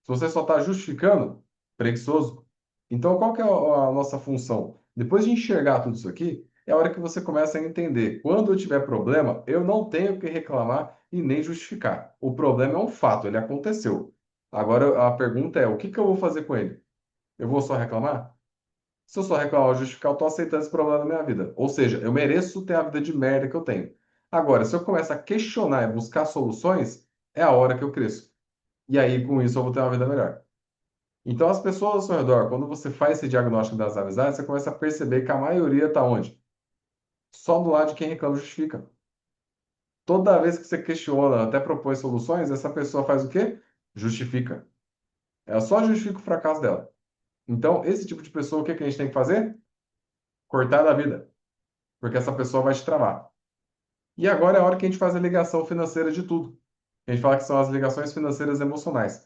Se você só está justificando, preguiçoso. Então, qual que é a nossa função? Depois de enxergar tudo isso aqui, é a hora que você começa a entender. Quando eu tiver problema, eu não tenho que reclamar e nem justificar. O problema é um fato, ele aconteceu. Agora, a pergunta é, o que que eu vou fazer com ele? Eu vou só reclamar? Se eu só reclamar ou justificar, eu estou aceitando esse problema na minha vida. Ou seja, eu mereço ter a vida de merda que eu tenho. Agora, se eu começar a questionar e buscar soluções, é a hora que eu cresço. E aí, com isso, eu vou ter uma vida melhor. Então, as pessoas ao seu redor, quando você faz esse diagnóstico das amizades, você começa a perceber que a maioria está onde? Só do lado de quem reclama e justifica. Toda vez que você questiona, até propõe soluções, essa pessoa faz o quê? Justifica. Ela só justifica o fracasso dela. Então, esse tipo de pessoa, o que que a gente tem que fazer? Cortar da vida, porque essa pessoa vai te travar. E agora é a hora que a gente faz a ligação financeira de tudo. A gente fala que são as ligações financeiras emocionais.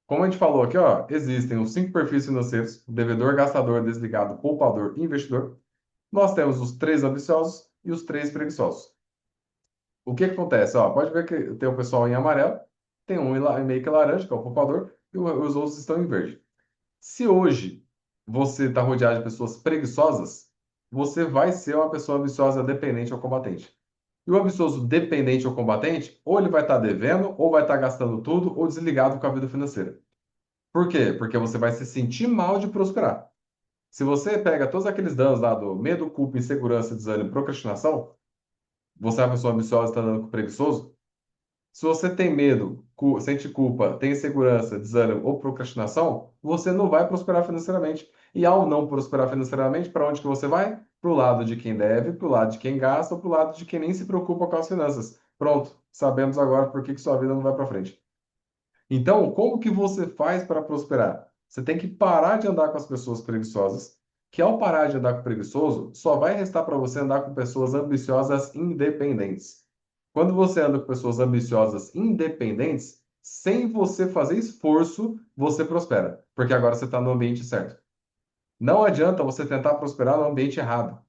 Como a gente falou aqui, ó, existem os 5 perfis financeiros: devedor, gastador, desligado, poupador e investidor. Nós temos os 3 ambiciosos e os 3 preguiçosos. O que que acontece? Ó, pode ver que tem o pessoal em amarelo, tem um meio que laranja, que é o poupador, e os outros estão em verde. Se hoje você está rodeado de pessoas preguiçosas, você vai ser uma pessoa ambiciosa dependente ou combatente. E o ambicioso dependente ou combatente, ou ele vai estar devendo, ou vai estar gastando tudo, ou desligado com a vida financeira. Por quê? Porque você vai se sentir mal de prosperar. Se você pega todos aqueles danos lá do medo, culpa, insegurança, desânimo, procrastinação, você é uma pessoa ambiciosa, está dando com preguiçoso. Se você tem medo, sente culpa, tem insegurança, desânimo ou procrastinação, você não vai prosperar financeiramente. E ao não prosperar financeiramente, para onde que você vai? Para o lado de quem deve, para o lado de quem gasta, ou para o lado de quem nem se preocupa com as finanças. Pronto. sabemos agora por que que sua vida não vai para frente. Então, como que você faz para prosperar? Você tem que parar de andar com as pessoas preguiçosas, que ao parar de andar com o preguiçoso, só vai restar para você andar com pessoas ambiciosas independentes. Quando você anda com pessoas ambiciosas independentes, sem você fazer esforço, você prospera, porque agora você está no ambiente certo. Não adianta você tentar prosperar no ambiente errado.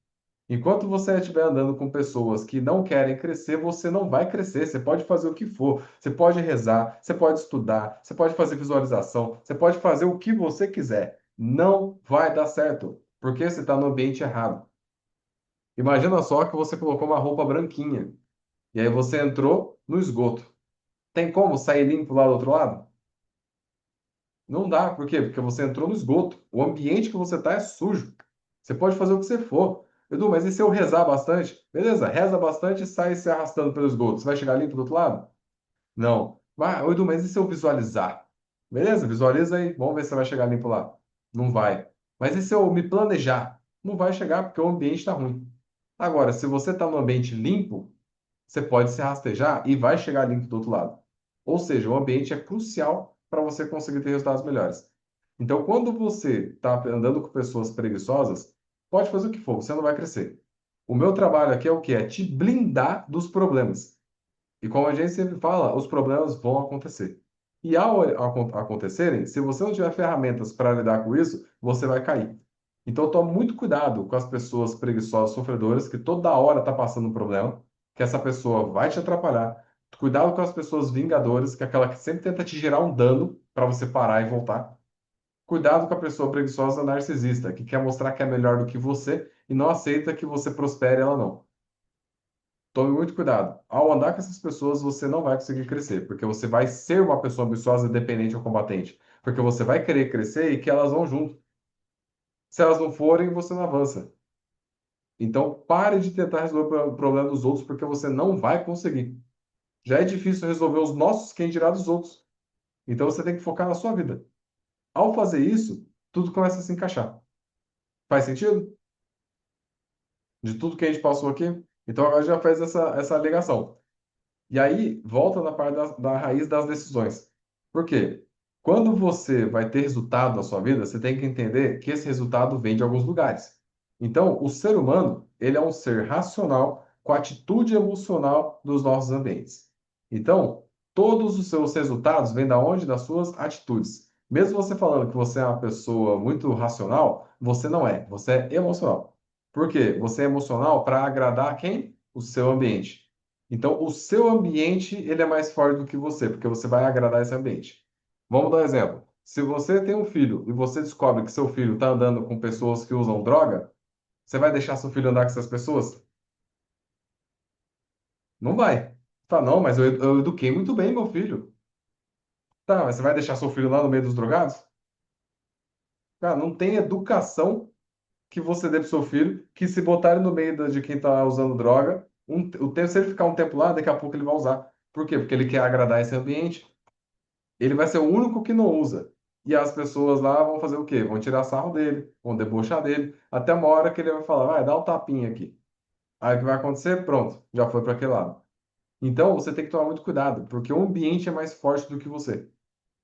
Enquanto você estiver andando com pessoas que não querem crescer, você não vai crescer. Você pode fazer o que for, você pode rezar, você pode estudar, você pode fazer visualização, você pode fazer o que você quiser. Não vai dar certo, porque você está no ambiente errado. Imagina só que você colocou uma roupa branquinha e aí você entrou no esgoto. Tem como sair limpo lá do outro lado? Não dá. Por quê? Porque você entrou no esgoto. O ambiente que você está é sujo. Você pode fazer o que você for. Edu, mas e se eu rezar bastante? Beleza, reza bastante e sai se arrastando pelo esgoto. Você vai chegar limpo do outro lado? Não. Vai, Edu, mas e se eu visualizar? Beleza, visualiza aí. Vamos ver se você vai chegar limpo lá. Não vai. Mas e se eu me planejar? Não vai chegar porque o ambiente está ruim. Agora, se você está no ambiente limpo, você pode se rastejar e vai chegar limpo do outro lado. Ou seja, o ambiente é crucial para você conseguir ter resultados melhores. Então, quando você está andando com pessoas preguiçosas, pode fazer o que for, você não vai crescer. O meu trabalho aqui é o que? É te blindar dos problemas. E como a gente sempre fala, os problemas vão acontecer. E ao acontecerem, se você não tiver ferramentas para lidar com isso, você vai cair. Então, tome muito cuidado com as pessoas preguiçosas, sofredoras, que toda hora está passando um problema, que essa pessoa vai te atrapalhar. Cuidado com as pessoas vingadoras, que é aquela que sempre tenta te gerar um dano para você parar e voltar. Cuidado com a pessoa preguiçosa narcisista, que quer mostrar que é melhor do que você e não aceita que você prospere, ela não. Tome muito cuidado. Ao andar com essas pessoas, você não vai conseguir crescer, porque você vai ser uma pessoa ambiciosa, dependente ou combatente. Porque você vai querer crescer e que elas vão junto. Se elas não forem, você não avança. Então, pare de tentar resolver o problema dos outros, porque você não vai conseguir. Já é difícil resolver os nossos, quem dirá dos outros. Então, você tem que focar na sua vida. Ao fazer isso, tudo começa a se encaixar. Faz sentido? De tudo que a gente passou aqui? Então, agora já fez essa ligação. E aí, volta na parte da raiz das decisões. Por quê? Quando você vai ter resultado na sua vida, você tem que entender que esse resultado vem de alguns lugares. Então, o ser humano, ele é um ser racional com atitude emocional dos nossos ambientes. Então, todos os seus resultados vêm da onde? Das suas atitudes. Mesmo você falando que você é uma pessoa muito racional, você não é, você é emocional. Por quê? Você é emocional para agradar quem? O seu ambiente. Então, o seu ambiente, ele é mais forte do que você, porque você vai agradar esse ambiente. Vamos dar um exemplo. Se você tem um filho e você descobre que seu filho está andando com pessoas que usam droga, você vai deixar seu filho andar com essas pessoas? Não vai. Fala, não, mas eu eduquei muito bem meu filho. Tá, mas você vai deixar seu filho lá no meio dos drogados? Cara, não tem educação que você dê pro seu filho, que se botar ele no meio de quem está usando droga, o tempo, se ele ficar um tempo lá, daqui a pouco ele vai usar. Por quê? Porque ele quer agradar esse ambiente. Ele vai ser o único que não usa. E as pessoas lá vão fazer o quê? Vão tirar sarro dele, vão debochar dele, até uma hora que ele vai falar, vai, dá um tapinha aqui. Aí o que vai acontecer? Pronto, já foi para aquele lado. Então você tem que tomar muito cuidado, porque o ambiente é mais forte do que você.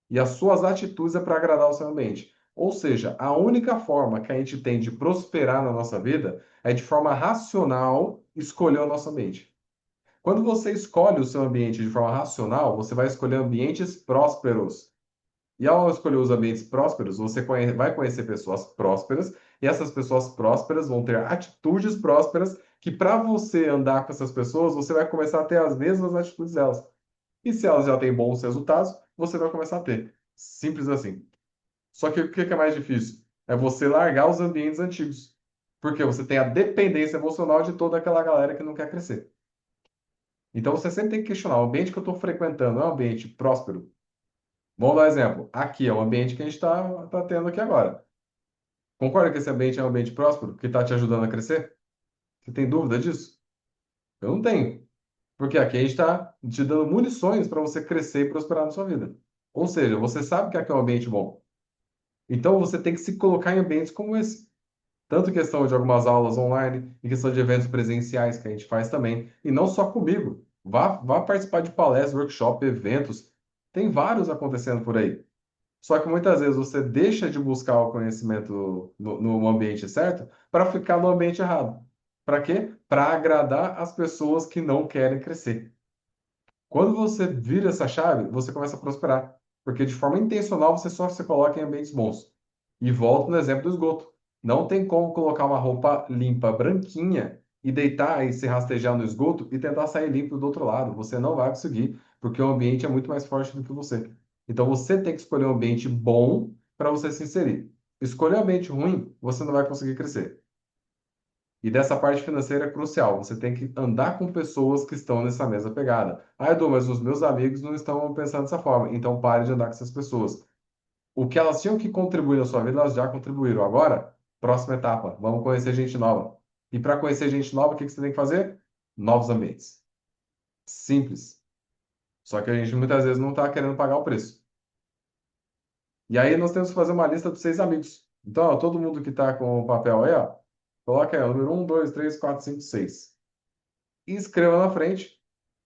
E as suas atitudes é para agradar o seu ambiente. Ou seja, a única forma que a gente tem de prosperar na nossa vida é de forma racional escolher o nosso ambiente. Quando você escolhe o seu ambiente de forma racional, você vai escolher ambientes prósperos. E ao escolher os ambientes prósperos, você vai conhecer pessoas prósperas, e essas pessoas prósperas vão ter atitudes prósperas, que para você andar com essas pessoas, você vai começar a ter as mesmas atitudes delas. E se elas já têm bons resultados, você vai começar a ter. Simples assim. Só que o que é mais difícil? É você largar os ambientes antigos. Porque você tem a dependência emocional de toda aquela galera que não quer crescer. Então você sempre tem que questionar: o ambiente que eu estou frequentando é um ambiente próspero? Vamos dar um exemplo. Aqui é o ambiente que a gente está tendo aqui agora. Concorda que esse ambiente é um ambiente próspero, que está te ajudando a crescer? Você tem dúvida disso? Eu não tenho. Porque aqui a gente está te dando munições para você crescer e prosperar na sua vida. Ou seja, você sabe que aqui é um ambiente bom. Então você tem que se colocar em ambientes como esse. Tanto em questão de algumas aulas online, em questão de eventos presenciais que a gente faz também. E não só comigo. Vá participar de palestras, workshops, eventos. Tem vários acontecendo por aí. Só que muitas vezes você deixa de buscar o conhecimento no ambiente certo para ficar no ambiente errado. Para quê? Para agradar as pessoas que não querem crescer. Quando você vira essa chave, você começa a prosperar. Porque de forma intencional você só se coloca em ambientes bons. E volto no exemplo do esgoto. Não tem como colocar uma roupa limpa, branquinha, e deitar e se rastejar no esgoto e tentar sair limpo do outro lado. Você não vai conseguir, porque o ambiente é muito mais forte do que você. Então você tem que escolher um ambiente bom para você se inserir. Escolher um ambiente ruim, você não vai conseguir crescer. E dessa parte financeira é crucial. Você tem que andar com pessoas que estão nessa mesma pegada. Ah, Edu, mas os meus amigos não estão pensando dessa forma. Então pare de andar com essas pessoas. O que elas tinham que contribuir na sua vida, elas já contribuíram. Agora, próxima etapa, vamos conhecer gente nova. E para conhecer gente nova, o que que você tem que fazer? Novos ambientes. Simples. Só que a gente muitas vezes não está querendo pagar o preço. E aí nós temos que fazer uma lista dos 6 amigos. Então, ó, todo mundo que está com o papel aí, ó, coloca aí, ó, número 1, 2, 3, 4, 5, 6. E escreva na frente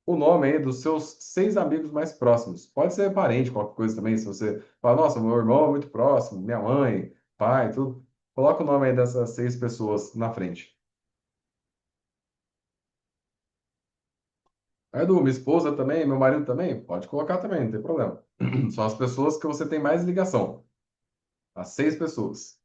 o nome aí dos seus 6 amigos mais próximos. Pode ser parente, qualquer coisa também. Se você fala, nossa, meu irmão é muito próximo, minha mãe, pai, tudo. Coloca o nome aí dessas 6 pessoas na frente. Aí, Edu, minha esposa também, meu marido também? Pode colocar também, não tem problema. São as pessoas que você tem mais ligação. As 6 pessoas.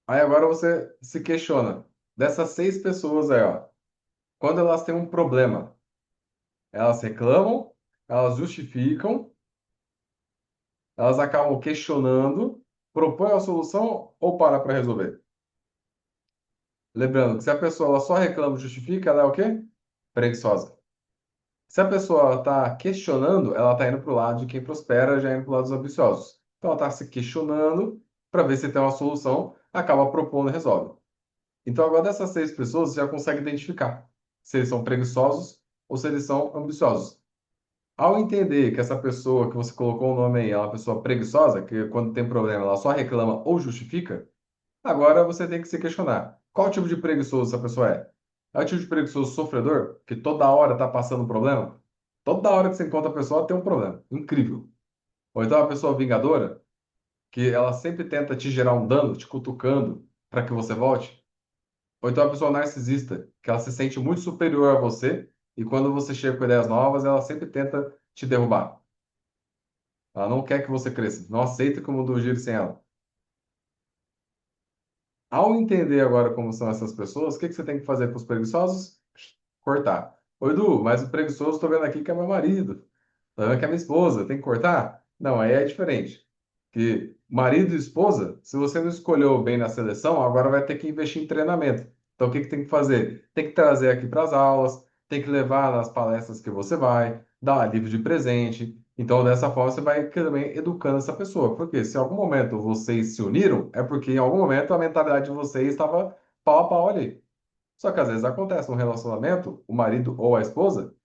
Aí agora você se questiona. Dessas 6 pessoas aí, ó, quando elas têm um problema, elas reclamam, elas justificam, elas acabam questionando, propõem a solução ou para resolver. Lembrando que se a pessoa ela só reclama e justifica, ela é o quê? Preguiçosa. Se a pessoa está questionando, ela está indo para o lado de quem prospera, já indo para o lado dos ambiciosos. Então ela está se questionando para ver se tem uma solução, acaba propondo e resolve. Então agora dessas 6 pessoas, você já consegue identificar se eles são preguiçosos ou se eles são ambiciosos. Ao entender que essa pessoa que você colocou o nome aí é uma pessoa preguiçosa, que quando tem problema ela só reclama ou justifica, agora você tem que se questionar: qual tipo de preguiçoso essa pessoa é? É o tipo de preguiçoso sofredor, que toda hora está passando um problema? Toda hora que você encontra a pessoa tem um problema. Incrível. Ou então é uma pessoa vingadora, que ela sempre tenta te gerar um dano, te cutucando para que você volte? Ou então é uma pessoa narcisista, que ela se sente muito superior a você e quando você chega com ideias novas, ela sempre tenta te derrubar. Ela não quer que você cresça, não aceita que o mundo gire sem ela. Ao entender agora como são essas pessoas, o que que você tem que fazer para os preguiçosos? Cortar. Oi, Edu, mas o preguiçoso estou vendo aqui que é meu marido. Tô vendo que é minha esposa. Tem que cortar? Não, aí é diferente. Que marido e esposa, se você não escolheu bem na seleção, agora vai ter que investir em treinamento. Então, o que que tem que fazer? Tem que trazer aqui para as aulas, tem que levar nas palestras que você vai, dar livro de presente. Então, dessa forma, você vai também educando essa pessoa. Porque se em algum momento vocês se uniram, é porque em algum momento a mentalidade de vocês estava pau a pau ali. Só que às vezes acontece um relacionamento, o marido ou a esposa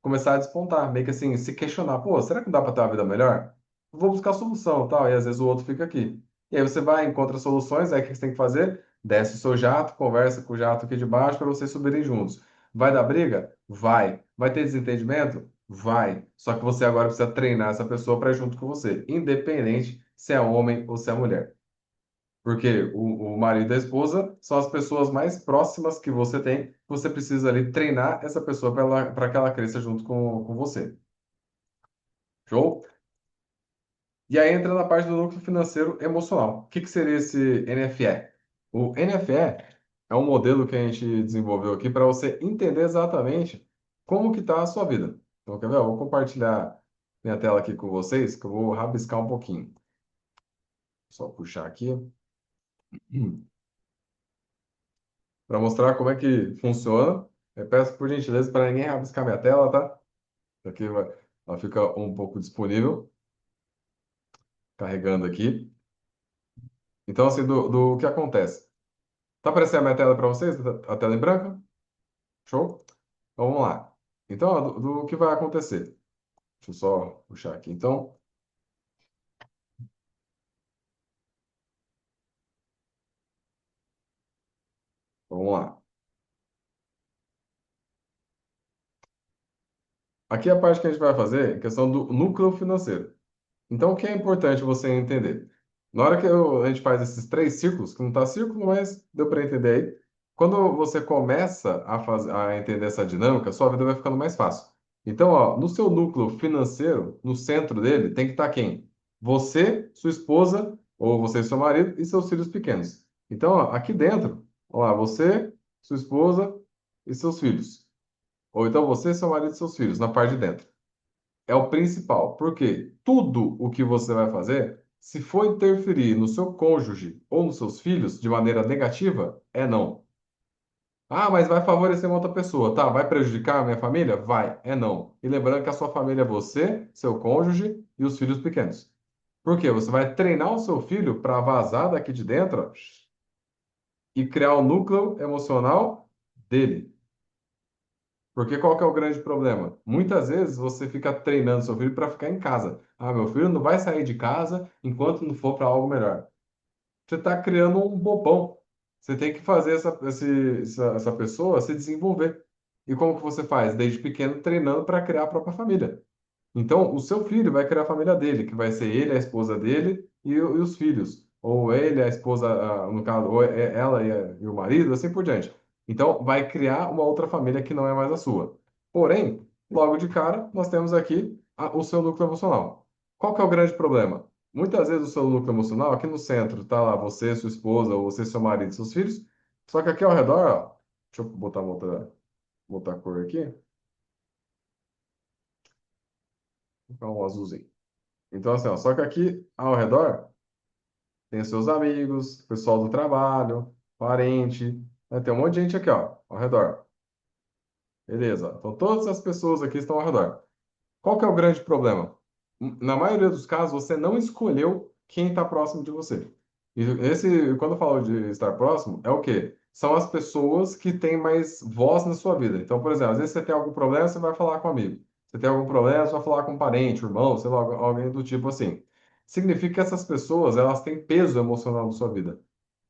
começar a despontar, meio que assim, se questionar, pô, será que não dá para ter uma vida melhor? Vou buscar solução, tal, e às vezes o outro fica aqui. E aí você vai, encontra soluções, aí o que você tem que fazer? Desce o seu jato, conversa com o jato aqui de baixo para vocês subirem juntos. Vai dar briga? Vai. Vai ter desentendimento? Vai. Só que você agora precisa treinar essa pessoa para ir junto com você, independente se é homem ou se é mulher. Porque o marido e a esposa são as pessoas mais próximas que você tem. Você precisa ali treinar essa pessoa para que ela cresça junto com você. Show? E aí entra na parte do núcleo financeiro emocional. O que que seria esse NFE? O NFE é um modelo que a gente desenvolveu aqui para você entender exatamente como que está a sua vida. Então, quer ver? Eu vou compartilhar minha tela aqui com vocês, que eu vou rabiscar um pouquinho. Só puxar aqui. Para mostrar como é que funciona. Eu peço por gentileza para ninguém rabiscar minha tela, tá? Aqui ela fica um pouco disponível, carregando aqui. Então, assim, do que acontece? Tá aparecendo a minha tela para vocês? A tela em branco? Show? Então, vamos lá. Então, ó, do que vai acontecer? Deixa eu só puxar aqui. Então, Vamos lá. Aqui é a parte que a gente vai fazer, a questão do núcleo financeiro. Então, o que é importante você entender? Na hora que a gente faz esses três círculos, que não está círculo, mas deu para entender aí, quando você começa a entender essa dinâmica, sua vida vai ficando mais fácil. Então, ó, no seu núcleo financeiro, no centro dele, tem que estar quem? Você, sua esposa, ou você e seu marido, e seus filhos pequenos. Então, ó, aqui dentro, ó lá, você, sua esposa e seus filhos. Ou então você, seu marido e seus filhos, na parte de dentro. É o principal, porque tudo o que você vai fazer, se for interferir no seu cônjuge ou nos seus filhos de maneira negativa, é não. Ah, mas vai favorecer uma outra pessoa, tá? Vai prejudicar a minha família? Vai, é não. E lembrando que a sua família é você, seu cônjuge e os filhos pequenos. Por quê? Você vai treinar o seu filho para vazar daqui de dentro, ó, e criar o núcleo emocional dele. Porque qual que é o grande problema? Muitas vezes você fica treinando seu filho para ficar em casa. Ah, meu filho não vai sair de casa enquanto não for para algo melhor. Você está criando um bobão. Você tem que fazer essa pessoa se desenvolver. E como que você faz? Desde pequeno, treinando para criar a própria família. Então, o seu filho vai criar a família dele, que vai ser ele, a esposa dele e os filhos. Ou ele, a esposa, no caso, ou ela e o marido, assim por diante. Então, vai criar uma outra família que não é mais a sua. Porém, logo de cara, nós temos aqui o seu núcleo emocional. Qual que é o grande problema? Muitas vezes o seu núcleo emocional, aqui no centro, tá lá você, sua esposa, ou você, seu marido, seus filhos. Só que aqui ao redor, ó, deixa eu botar a cor aqui, vou colocar um azulzinho. Então, assim, ó, só que aqui ao redor tem os seus amigos, pessoal do trabalho, parente, né? Tem um monte de gente aqui, ó, ao redor. Beleza. Então, todas as pessoas aqui estão ao redor. Qual que é o grande problema? Na maioria dos casos, você não escolheu quem está próximo de você. E quando eu falo de estar próximo, é o quê? São as pessoas que têm mais voz na sua vida. Então, por exemplo, às vezes você tem algum problema, você vai falar com um amigo. Você tem algum problema, você vai falar com um parente, irmão, sei lá, alguém do tipo assim. Significa que essas pessoas, elas têm peso emocional na sua vida.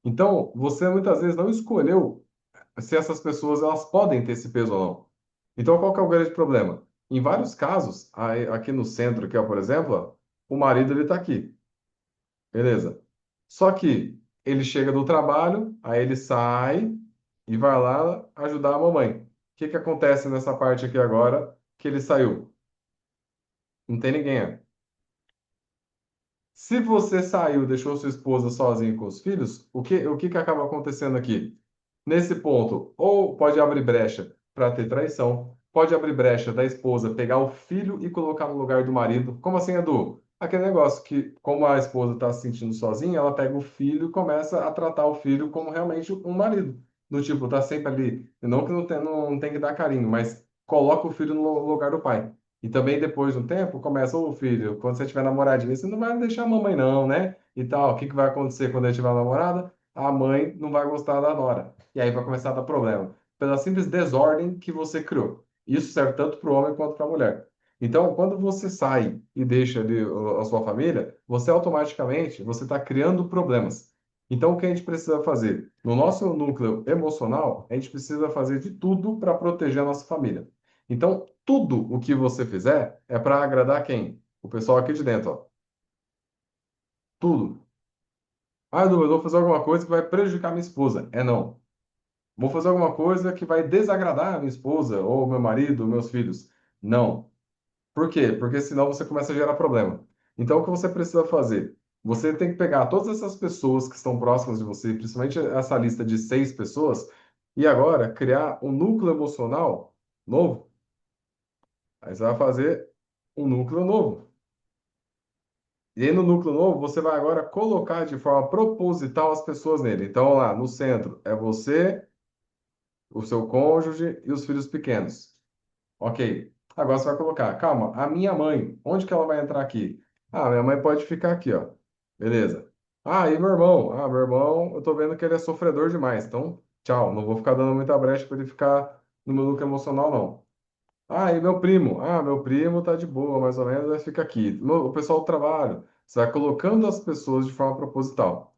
Então, você muitas vezes não escolheu se essas pessoas elas podem ter esse peso ou não. Então, qual que é o grande problema? Em vários casos, aqui no centro, aqui, ó, por exemplo, ó, o marido ele está aqui, beleza? Só que ele chega do trabalho, aí ele sai e vai lá ajudar a mamãe. O que que acontece nessa parte aqui agora que ele saiu? Não tem ninguém. Ó. Se você saiu, deixou sua esposa sozinha com os filhos, o que que acaba acontecendo aqui? Nesse ponto, ou pode abrir brecha para ter traição, pode abrir brecha da esposa pegar o filho e colocar no lugar do marido. Como assim, Edu? Aquele negócio que, como a esposa está se sentindo sozinha, ela pega o filho e começa a tratar o filho como realmente um marido. Do tipo, tá sempre ali. Não que não tem que dar carinho, mas coloca o filho no lugar do pai. E também depois de um tempo, começa, ô filho, quando você tiver namoradinha, você não vai deixar a mamãe não, né? E tal. O que que vai acontecer quando ele tiver namorada? A mãe não vai gostar da nora. E aí vai começar a dar problema. Pela simples desordem que você criou. Isso serve tanto para o homem quanto para a mulher. Então, quando você sai e deixa ali a sua família, você automaticamente você está criando problemas. Então, o que a gente precisa fazer? No nosso núcleo emocional, a gente precisa fazer de tudo para proteger a nossa família. Então, tudo o que você fizer é para agradar quem? O pessoal aqui de dentro, ó. Tudo. Ah, Edu, eu vou fazer alguma coisa que vai prejudicar minha esposa. É não. Vou fazer alguma coisa que vai desagradar a minha esposa, ou meu marido, ou meus filhos. Não. Por quê? Porque senão você começa a gerar problema. Então, o que você precisa fazer? Você tem que pegar todas essas pessoas que estão próximas de você, principalmente essa lista de 6 pessoas, e agora criar um núcleo emocional novo. Aí você vai fazer um núcleo novo. E aí, no núcleo novo, você vai agora colocar de forma proposital as pessoas nele. Então, lá no centro é você, o seu cônjuge e os filhos pequenos. Ok. Agora você vai colocar, calma, a minha mãe, onde que ela vai entrar aqui? Ah, minha mãe pode ficar aqui, ó. Beleza. Ah, e meu irmão? Ah, meu irmão, eu tô vendo que ele é sofredor demais. Então, tchau, não vou ficar dando muita brecha para ele ficar no meu núcleo emocional, não. Ah, e meu primo? Ah, meu primo tá de boa, mais ou menos, vai ficar aqui. O pessoal do trabalho. Você vai colocando as pessoas de forma proposital.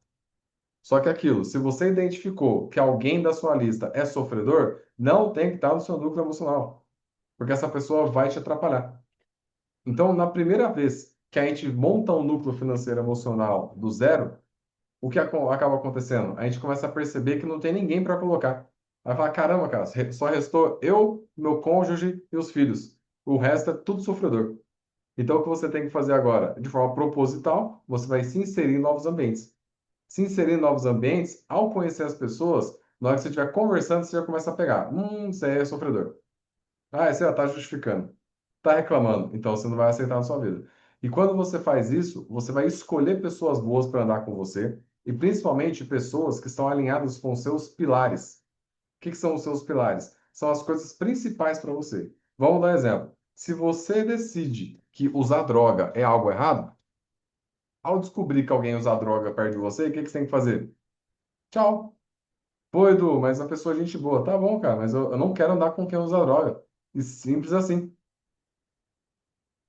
Só que aquilo, se você identificou que alguém da sua lista é sofredor, não tem que estar no seu núcleo emocional, porque essa pessoa vai te atrapalhar. Então, na primeira vez que a gente monta um núcleo financeiro emocional do zero, o que acaba acontecendo? A gente começa a perceber que não tem ninguém para colocar. Vai falar, caramba, cara, só restou eu, meu cônjuge e os filhos. O resto é tudo sofredor. Então, o que você tem que fazer agora? De forma proposital, você vai se inserir em novos ambientes. Se inserir em novos ambientes, ao conhecer as pessoas, na hora que você estiver conversando, você já começa a pegar. Você é sofredor. Ah, você já está justificando. Está reclamando. Então, você não vai aceitar na sua vida. E quando você faz isso, você vai escolher pessoas boas para andar com você e principalmente pessoas que estão alinhadas com os seus pilares. O que são os seus pilares? São as coisas principais para você. Vamos dar um exemplo. Se você decide que usar droga é algo errado, ao descobrir que alguém usa droga perto de você, o que você tem que fazer? Tchau. Pô, Edu, mas a pessoa é gente boa. Tá bom, cara, mas eu não quero andar com quem usa droga. E simples assim.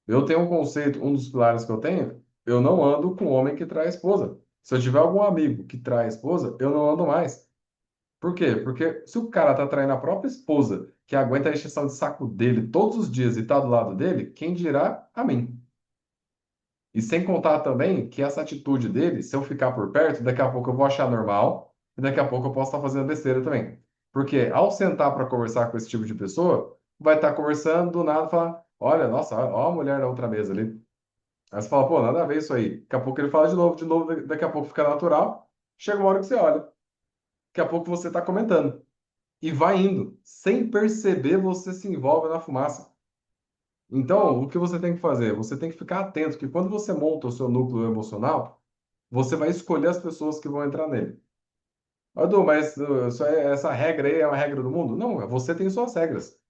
Eu tenho um conceito, um dos pilares que eu tenho, eu não ando com homem que trai esposa. Se eu tiver algum amigo que trai esposa, eu não ando mais. Por quê? Porque se o cara tá traindo a própria esposa, que aguenta a encheção de saco dele todos os dias e tá do lado dele, quem dirá a mim? E sem contar também que essa atitude dele, se eu ficar por perto, daqui a pouco eu vou achar normal e daqui a pouco eu posso estar fazendo besteira também. Porque ao sentar para conversar com esse tipo de pessoa, vai estar conversando do nada, falar: olha, nossa, ó a mulher na outra mesa ali. Aí você fala: pô, nada a ver isso aí. Daqui a pouco ele fala de novo, daqui a pouco fica natural. Chega uma hora que você olha, daqui a pouco você está comentando. E vai indo. Sem perceber, você se envolve na fumaça. Então, o que você tem que fazer? Você tem que ficar atento que quando você monta o seu núcleo emocional, você vai escolher as pessoas que vão entrar nele. Edu, mas essa regra aí é uma regra do mundo? Não, você tem suas regras.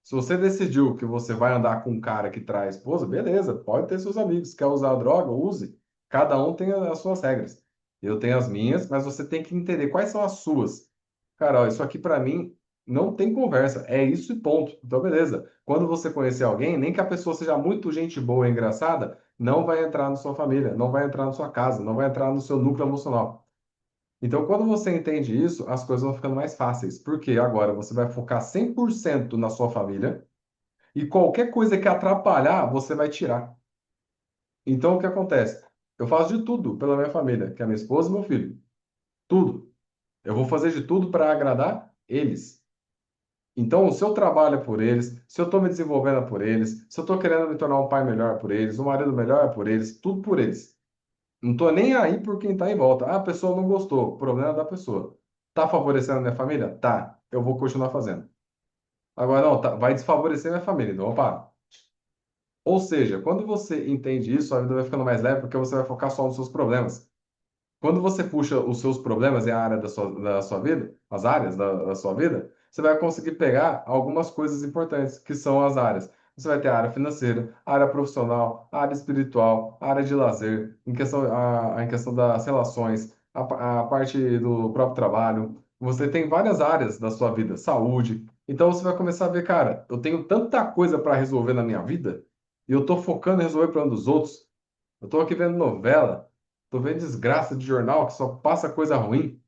Se você decidiu que você vai andar com um cara que traz esposa, beleza, pode ter seus amigos. Quer usar droga? Use. Cada um tem as suas regras. Eu tenho as minhas, mas você tem que entender quais são as suas. Cara, ó, isso aqui para mim não tem conversa. É isso e ponto. Então, beleza. Quando você conhecer alguém, nem que a pessoa seja muito gente boa e engraçada, não vai entrar na sua família, não vai entrar na sua casa, não vai entrar no seu núcleo emocional. Então, quando você entende isso, as coisas vão ficando mais fáceis, porque agora você vai focar 100% na sua família e qualquer coisa que atrapalhar, você vai tirar. Então, o que acontece? Eu faço de tudo pela minha família, que é minha esposa e meu filho. Tudo. Eu vou fazer de tudo para agradar eles. Então, se eu trabalho é por eles, se eu estou me desenvolvendo é por eles, se eu estou querendo me tornar um pai melhor é por eles, um marido melhor é por eles, tudo por eles. Não estou nem aí por quem está em volta. Ah, a pessoa não gostou, problema da pessoa. Tá favorecendo a minha família? Tá, eu vou continuar fazendo. Agora, não, tá, vai desfavorecer minha família, então, opa. Ou seja, quando você entende isso, a vida vai ficando mais leve porque você vai focar só nos seus problemas. Quando você puxa os seus problemas e a área da sua vida, as áreas da sua vida, você vai conseguir pegar algumas coisas importantes, que são as áreas. Você vai ter a área financeira, a área profissional, a área espiritual, a área de lazer, em questão das relações, a parte do próprio trabalho. Você tem várias áreas da sua vida, saúde. Então você vai começar a ver, cara, eu tenho tanta coisa para resolver na minha vida e eu estou focando em resolver o problema dos outros. Eu estou aqui vendo novela, estou vendo desgraça de jornal que só passa coisa ruim,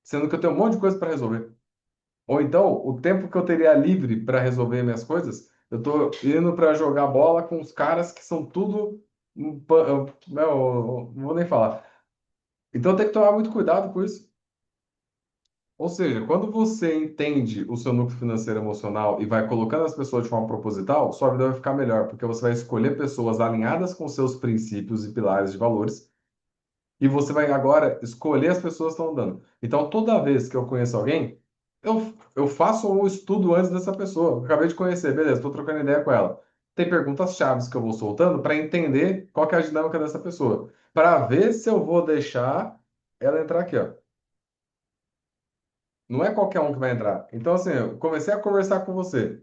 sendo que eu tenho um monte de coisa para resolver. Ou então, o tempo que eu teria livre para resolver minhas coisas, eu estou indo para jogar bola com os caras que são tudo. Não vou nem falar. Então tem que tomar muito cuidado com isso. Ou seja, quando você entende o seu núcleo financeiro e emocional e vai colocando as pessoas de forma proposital, sua vida vai ficar melhor, porque você vai escolher pessoas alinhadas com seus princípios e pilares de valores. E você vai agora escolher as pessoas que estão andando. Então, toda vez que eu conheço alguém, eu faço um estudo antes dessa pessoa. Eu acabei de conhecer, beleza, estou trocando ideia com ela. Tem perguntas chaves que eu vou soltando para entender qual que é a dinâmica dessa pessoa. Para ver se eu vou deixar ela entrar aqui, ó. Não é qualquer um que vai entrar. Então, assim, eu comecei a conversar com você.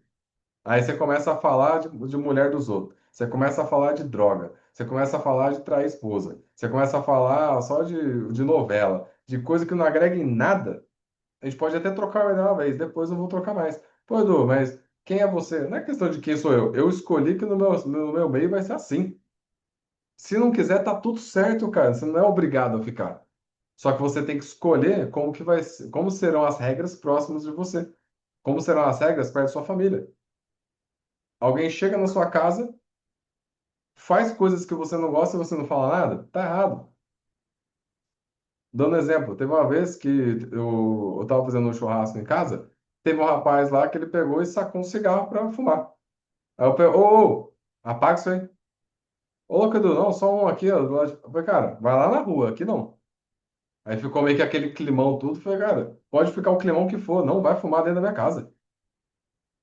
Aí você começa a falar de mulher dos outros. Você começa a falar de droga. Você começa a falar de trair esposa. Você começa a falar só de novela, de coisa que não agrega em nada. A gente pode até trocar uma ideia uma vez, depois eu vou trocar mais. Pô, Edu, mas quem é você? Não é questão de quem sou eu. Eu escolhi que no meu meio vai ser assim. Se não quiser, tá tudo certo, cara. Você não é obrigado a ficar. Só que você tem que escolher como serão as regras próximas de você. Como serão as regras perto da sua família. Alguém chega na sua casa, faz coisas que você não gosta e você não fala nada, tá errado. Dando exemplo, teve uma vez que eu tava fazendo um churrasco em casa, teve um rapaz lá que ele pegou e sacou um cigarro para fumar. Aí eu falei, ô, apaga isso aí. Ô, Cadu, não, só um aqui, ó, do lado eu falei, cara, vai lá na rua, aqui não. Aí ficou meio que aquele climão tudo, eu falei, cara, pode ficar o climão que for, não vai fumar dentro da minha casa.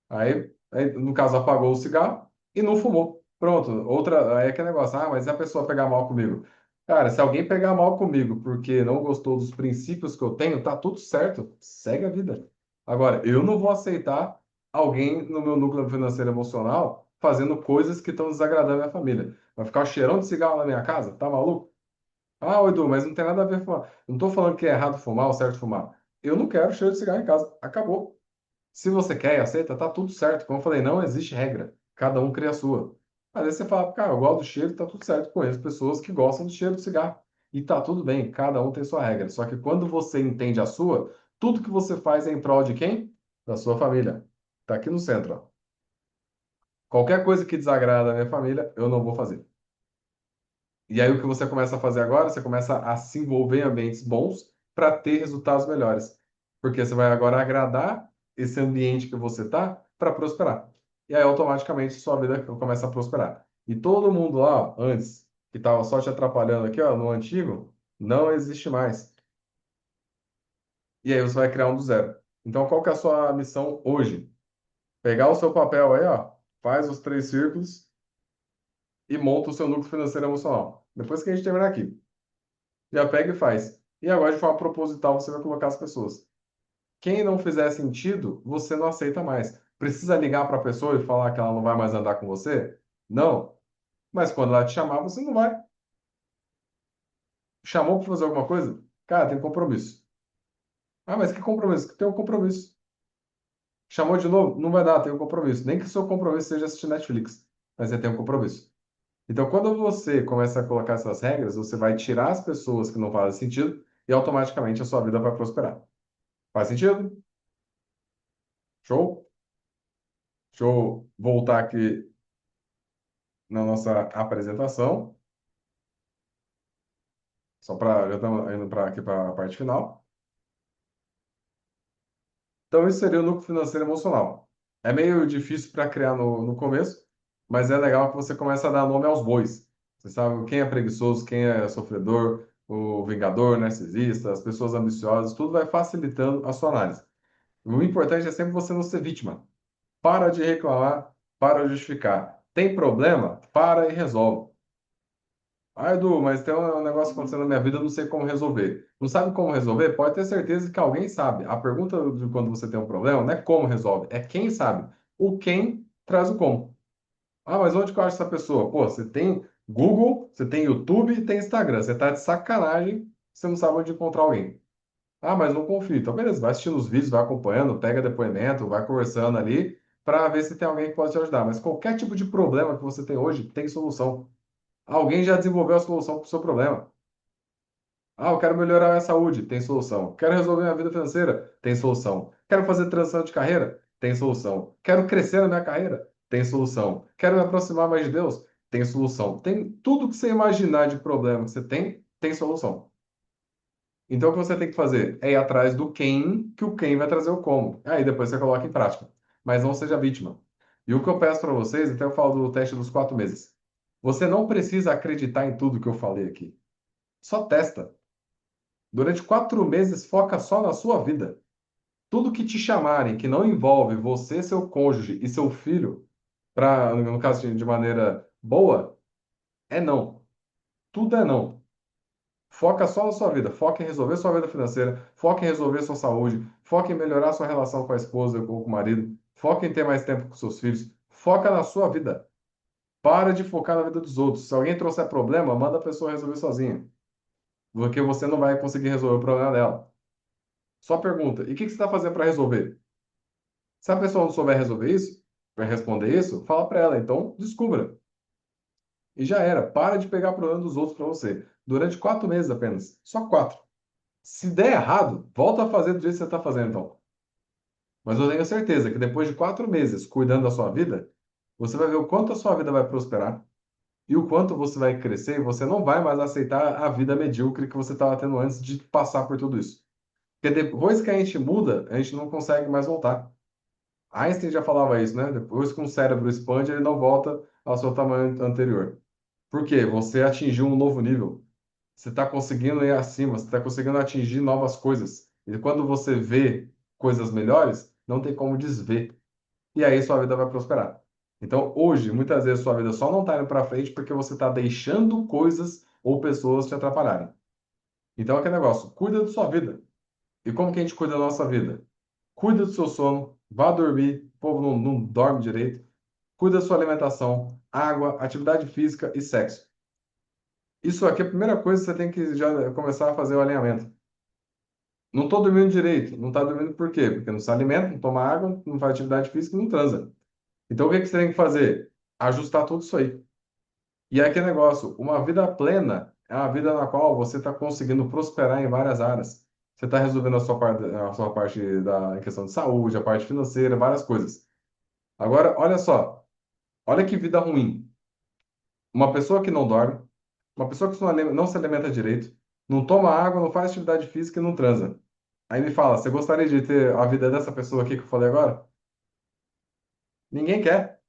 Aí, no caso, apagou o cigarro e não fumou. Pronto, outra, aí é que negócio, mas e a pessoa pegar mal comigo? Cara, se alguém pegar mal comigo porque não gostou dos princípios que eu tenho, tá tudo certo, segue a vida. Agora, eu não vou aceitar alguém no meu núcleo financeiro emocional fazendo coisas que estão desagradando a minha família. Vai ficar o cheirão de cigarro na minha casa? Tá maluco? Ah, ô, Edu, mas não tem nada a ver fumar. Eu não tô falando que é errado fumar ou certo fumar. Eu não quero cheiro de cigarro em casa. Acabou. Se você quer e aceita, tá tudo certo. Como eu falei, não existe regra. Cada um cria a sua. Às vezes você fala, cara, eu gosto do cheiro, tá tudo certo. Conheço pessoas que gostam do cheiro do cigarro. E tá tudo bem, cada um tem sua regra. Só que quando você entende a sua, tudo que você faz é em prol de quem? Da sua família. Tá aqui no centro, ó. Qualquer coisa que desagrada a minha família, eu não vou fazer. E aí o que você começa a fazer agora, você começa a se envolver em ambientes bons para ter resultados melhores. Porque você vai agora agradar esse ambiente que você está para prosperar. E aí automaticamente sua vida começa a prosperar. E todo mundo lá, ó, antes, que estava só te atrapalhando aqui, ó, no antigo, não existe mais. E aí você vai criar um do zero. Então qual que é a sua missão hoje? Pegar o seu papel aí, ó, faz os três círculos e monta o seu núcleo financeiro e emocional. Depois que a gente terminar aqui. Já pega e faz. E agora, de forma proposital, você vai colocar as pessoas. Quem não fizer sentido, você não aceita mais. Precisa ligar para a pessoa e falar que ela não vai mais andar com você? Não. Mas quando ela te chamar, você não vai. Chamou para fazer alguma coisa? Cara, tem compromisso. Ah, mas que compromisso? Tem um compromisso. Chamou de novo? Não vai dar, tem um compromisso. Nem que o seu compromisso seja assistir Netflix. Mas você tem um compromisso. Então, quando você começa a colocar essas regras, você vai tirar as pessoas que não fazem sentido e automaticamente a sua vida vai prosperar. Faz sentido? Show? Deixa eu voltar aqui na nossa apresentação, só para já estamos indo para aqui para a parte final. Então, isso seria o núcleo financeiro emocional. É meio difícil para criar no começo, mas é legal que você começa a dar nome aos bois. Você sabe quem é preguiçoso, quem é sofredor, o vingador, narcisista, as pessoas ambiciosas, tudo vai facilitando a sua análise. O importante é sempre você não ser vítima. Para de reclamar, para de justificar. Tem problema? Para e resolve. Ah, Edu, mas tem um negócio acontecendo na minha vida, eu não sei como resolver. Não sabe como resolver? Pode ter certeza que alguém sabe. A pergunta de quando você tem um problema não é como resolve, é quem sabe. O quem traz o como. Ah, mas onde que eu acho essa pessoa? Pô, você tem Google, você tem YouTube e tem Instagram. Você tá de sacanagem, você não sabe onde encontrar alguém. Ah, mas não confio. Então, beleza, vai assistindo os vídeos, vai acompanhando, pega depoimento, vai conversando ali para ver se tem alguém que pode te ajudar. Mas qualquer tipo de problema que você tem hoje tem solução. Alguém já desenvolveu a solução para o seu problema. Ah, eu quero melhorar a minha saúde, tem solução. Quero resolver minha vida financeira, tem solução. Quero fazer transição de carreira, tem solução. Quero crescer na minha carreira, tem solução. Quero me aproximar mais de Deus, tem solução. Tem tudo que você imaginar de problema que você tem solução. Então o que você tem que fazer é ir atrás do quem, que o quem vai trazer o como. Aí depois você coloca em prática. Mas não seja vítima. E o que eu peço para vocês, até eu falo do teste dos 4 meses. Você não precisa acreditar em tudo que eu falei aqui. Só testa. Durante 4 meses, foca só na sua vida. Tudo que te chamarem que não envolve você, seu cônjuge e seu filho, no caso de maneira boa, é não. Tudo é não. Foca só na sua vida. Foca em resolver sua vida financeira. Foca em resolver sua saúde. Foca em melhorar sua relação com a esposa ou com o marido. Foca em ter mais tempo com seus filhos. Foca na sua vida. Para de focar na vida dos outros. Se alguém trouxer problema, manda a pessoa resolver sozinha. Porque você não vai conseguir resolver o problema dela. Só pergunta: e o que que você está fazendo para resolver? Se a pessoa não souber resolver isso, vai responder isso, fala para ela. Então, descubra. E já era. Para de pegar problema dos outros para você. Durante 4 meses apenas. Só 4. Se der errado, volta a fazer do jeito que você está fazendo, então. Mas eu tenho certeza que depois de 4 meses cuidando da sua vida, você vai ver o quanto a sua vida vai prosperar e o quanto você vai crescer e você não vai mais aceitar a vida medíocre que você estava tendo antes de passar por tudo isso. Porque depois que a gente muda, a gente não consegue mais voltar. Einstein já falava isso, né? Depois que um cérebro expande, ele não volta ao seu tamanho anterior. Por quê? Você atingiu um novo nível. Você está conseguindo ir acima, você está conseguindo atingir novas coisas. E quando você vê coisas melhores, não tem como desver. E aí sua vida vai prosperar. Então, hoje, muitas vezes sua vida só não está indo para frente porque você está deixando coisas ou pessoas te atrapalharem. Então, aquele negócio, cuida da sua vida. E como que a gente cuida da nossa vida? Cuida do seu sono, vá dormir, o povo não dorme direito. Cuida da sua alimentação, água, atividade física e sexo. Isso aqui é a primeira coisa que você tem que já começar a fazer o alinhamento. Não estou dormindo direito. Não está dormindo por quê? Porque não se alimenta, não toma água, não faz atividade física e não transa. Então, o que que você tem que fazer? Ajustar tudo isso aí. E é aquele negócio, uma vida plena é uma vida na qual você está conseguindo prosperar em várias áreas. Você está resolvendo a sua parte da em questão de saúde, a parte financeira, várias coisas. Agora, olha só, olha que vida ruim. Uma pessoa que não dorme, uma pessoa que não se alimenta direito, não toma água, não faz atividade física e não transa. Aí me fala, você gostaria de ter a vida dessa pessoa aqui que eu falei agora? Ninguém quer.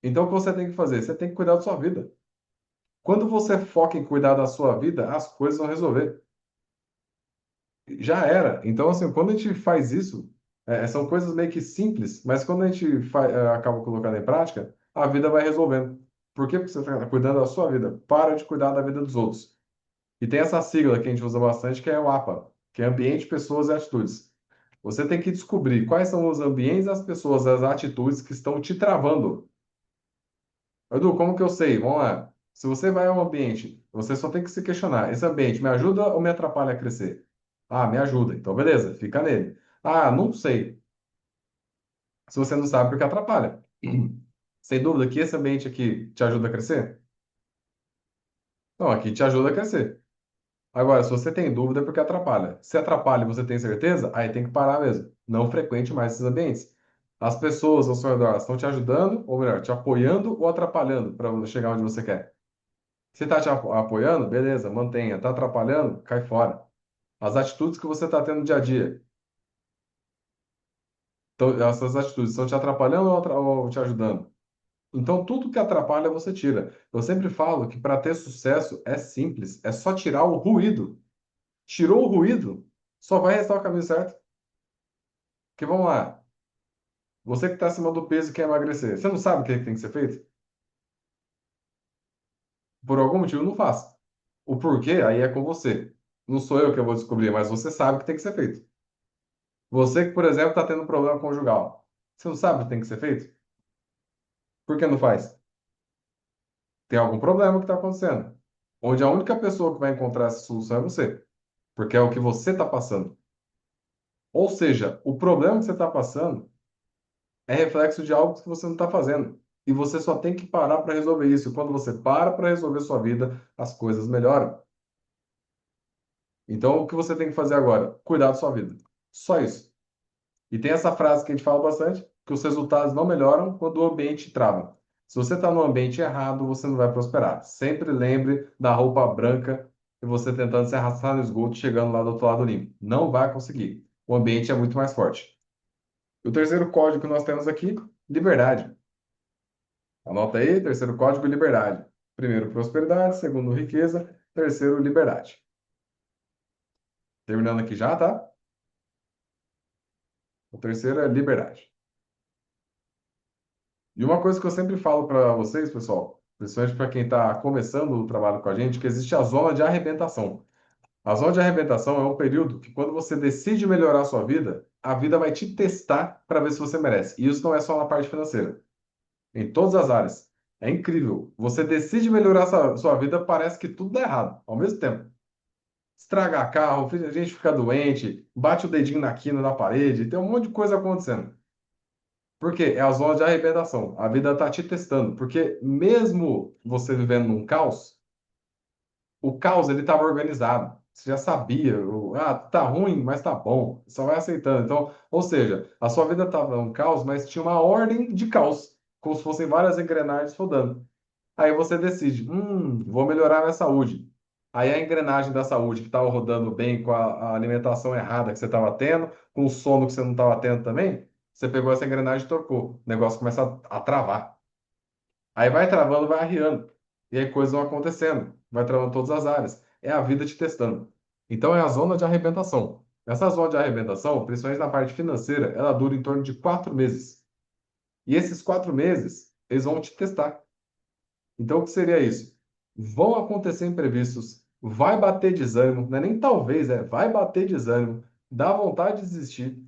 Então, o que você tem que fazer? Você tem que cuidar da sua vida. Quando você foca em cuidar da sua vida, as coisas vão resolver. Já era. Então, assim, quando a gente faz isso, são coisas meio que simples, mas quando a gente acaba colocando em prática, a vida vai resolvendo. Por quê? Porque você está cuidando da sua vida. Para de cuidar da vida dos outros. E tem essa sigla que a gente usa bastante, que é o APA, que é Ambiente, Pessoas e Atitudes. Você tem que descobrir quais são os ambientes, as pessoas, as atitudes que estão te travando. Edu, como que eu sei? Vamos lá. Se você vai a um ambiente, você só tem que se questionar: esse ambiente me ajuda ou me atrapalha a crescer? Ah, me ajuda. Então, beleza, fica nele. Ah, não sei. Se você não sabe, porque atrapalha. Sem dúvida que esse ambiente aqui te ajuda a crescer? Não, aqui te ajuda a crescer. Agora, se você tem dúvida, é porque atrapalha. Se atrapalha e você tem certeza, aí tem que parar mesmo. Não frequente mais esses ambientes. As pessoas ao seu redor elas estão te ajudando, ou melhor, te apoiando ou atrapalhando para chegar onde você quer. Se está te apoiando, beleza, mantenha. Está atrapalhando, cai fora. As atitudes que você está tendo no dia a dia, então, essas atitudes estão te atrapalhando ou te ajudando? Então, tudo que atrapalha, você tira. Eu sempre falo que para ter sucesso é simples, é só tirar o ruído. Tirou o ruído, só vai restar o caminho certo. Porque vamos lá, você que está acima do peso e quer emagrecer, você não sabe o que tem que ser feito? Por algum motivo, não faça. O porquê, aí é com você. Não sou eu que eu vou descobrir, mas você sabe o que tem que ser feito. Você que, por exemplo, está tendo problema conjugal. Você não sabe o que tem que ser feito? Por que não faz? Tem algum problema que está acontecendo. Onde a única pessoa que vai encontrar essa solução é você. Porque é o que você está passando. Ou seja, o problema que você está passando é reflexo de algo que você não está fazendo. E você só tem que parar para resolver isso. E quando você para resolver sua vida, as coisas melhoram. Então, o que você tem que fazer agora? Cuidar da sua vida. Só isso. E tem essa frase que a gente fala bastante, que os resultados não melhoram quando o ambiente trava. Se você está no ambiente errado, você não vai prosperar. Sempre lembre da roupa branca e você tentando se arrastar no esgoto, chegando lá do outro lado limpo. Não vai conseguir. O ambiente é muito mais forte. O terceiro código que nós temos aqui, liberdade. Anota aí, terceiro código, liberdade. Primeiro, prosperidade. Segundo, riqueza. Terceiro, liberdade. Terminando aqui já, tá? O terceiro é liberdade. E uma coisa que eu sempre falo para vocês, pessoal, principalmente para quem está começando o trabalho com a gente, que existe a zona de arrebentação. A zona de arrebentação é um período que, quando você decide melhorar a sua vida, a vida vai te testar para ver se você merece. E isso não é só na parte financeira, em todas as áreas. É incrível. Você decide melhorar sua vida, parece que tudo dá errado ao mesmo tempo. Estragar carro, a gente fica doente, bate o dedinho na quina da parede, tem um monte de coisa acontecendo. Por quê? É a zona de arrebentação. A vida está te testando. Porque mesmo você vivendo num caos, o caos ele estava organizado. Você já sabia, tá ruim, mas tá bom. Só vai aceitando. Então, ou seja, a sua vida estava um caos, mas tinha uma ordem de caos, como se fossem várias engrenagens rodando. Aí você decide, vou melhorar minha saúde. Aí a engrenagem da saúde que estava rodando bem com a alimentação errada que você estava tendo, com o sono que você não estava tendo também, você pegou essa engrenagem e trocou. O negócio começa a travar. Aí vai travando, vai arriando. E aí coisas vão acontecendo. Vai travando todas as áreas. É a vida te testando. Então é a zona de arrebentação. Essa zona de arrebentação, principalmente na parte financeira, ela dura em torno de 4 meses. E esses 4 meses, eles vão te testar. Então, o que seria isso? Vão acontecer imprevistos, vai bater desânimo, não é nem talvez, vai bater desânimo, dá vontade de desistir.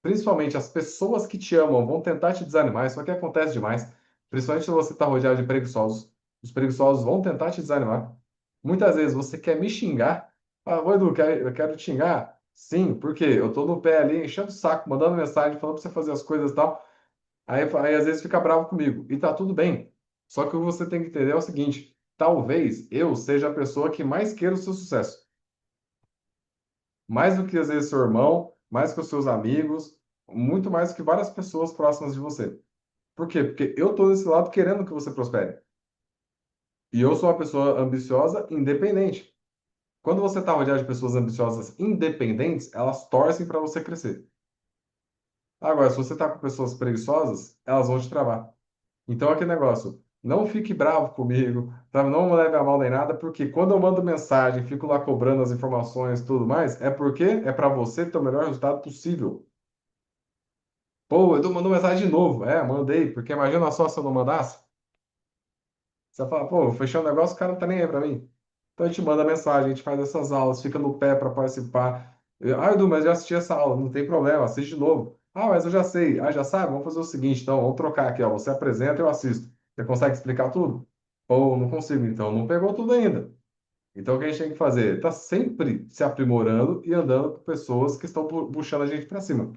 Principalmente as pessoas que te amam vão tentar te desanimar, isso aqui acontece demais. Principalmente se você está rodeado de preguiçosos. Os preguiçosos vão tentar te desanimar. Muitas vezes você quer me xingar. Ah, oi, Edu, eu quero te xingar? Sim, porque eu tô no pé ali, enchendo o saco, mandando mensagem, falando para você fazer as coisas e tal. Aí às vezes fica bravo comigo. E tá tudo bem. Só que o que você tem que entender é o seguinte: talvez eu seja a pessoa que mais queira o seu sucesso. Mais do que às vezes seu irmão, mais que os seus amigos, muito mais do que várias pessoas próximas de você. Por quê? Porque eu tô desse lado querendo que você prospere. E eu sou uma pessoa ambiciosa, independente. Quando você está rodeado de pessoas ambiciosas independentes, elas torcem para você crescer. Agora, se você está com pessoas preguiçosas, elas vão te travar. Então, aquele negócio, não fique bravo comigo, tá? Não me leve a mal nem nada, porque quando eu mando mensagem, fico lá cobrando as informações e tudo mais, é porque é para você ter o melhor resultado possível. Pô, Edu mandou mensagem de novo. É, mandei, porque imagina só se eu não mandasse. Você fala, pô, fechei o negócio, o cara não tá nem aí pra mim. Então a gente manda mensagem, a gente faz essas aulas, fica no pé para participar. Edu, mas eu já assisti essa aula, não tem problema, assiste de novo. Ah, mas eu já sei. Ah, já sabe? Vamos fazer o seguinte, então, vamos trocar aqui, ó. Você apresenta, eu assisto. Você consegue explicar tudo? Ou não consigo, então, não pegou tudo ainda. Então o que a gente tem que fazer? Tá sempre se aprimorando e andando com pessoas que estão puxando a gente para cima.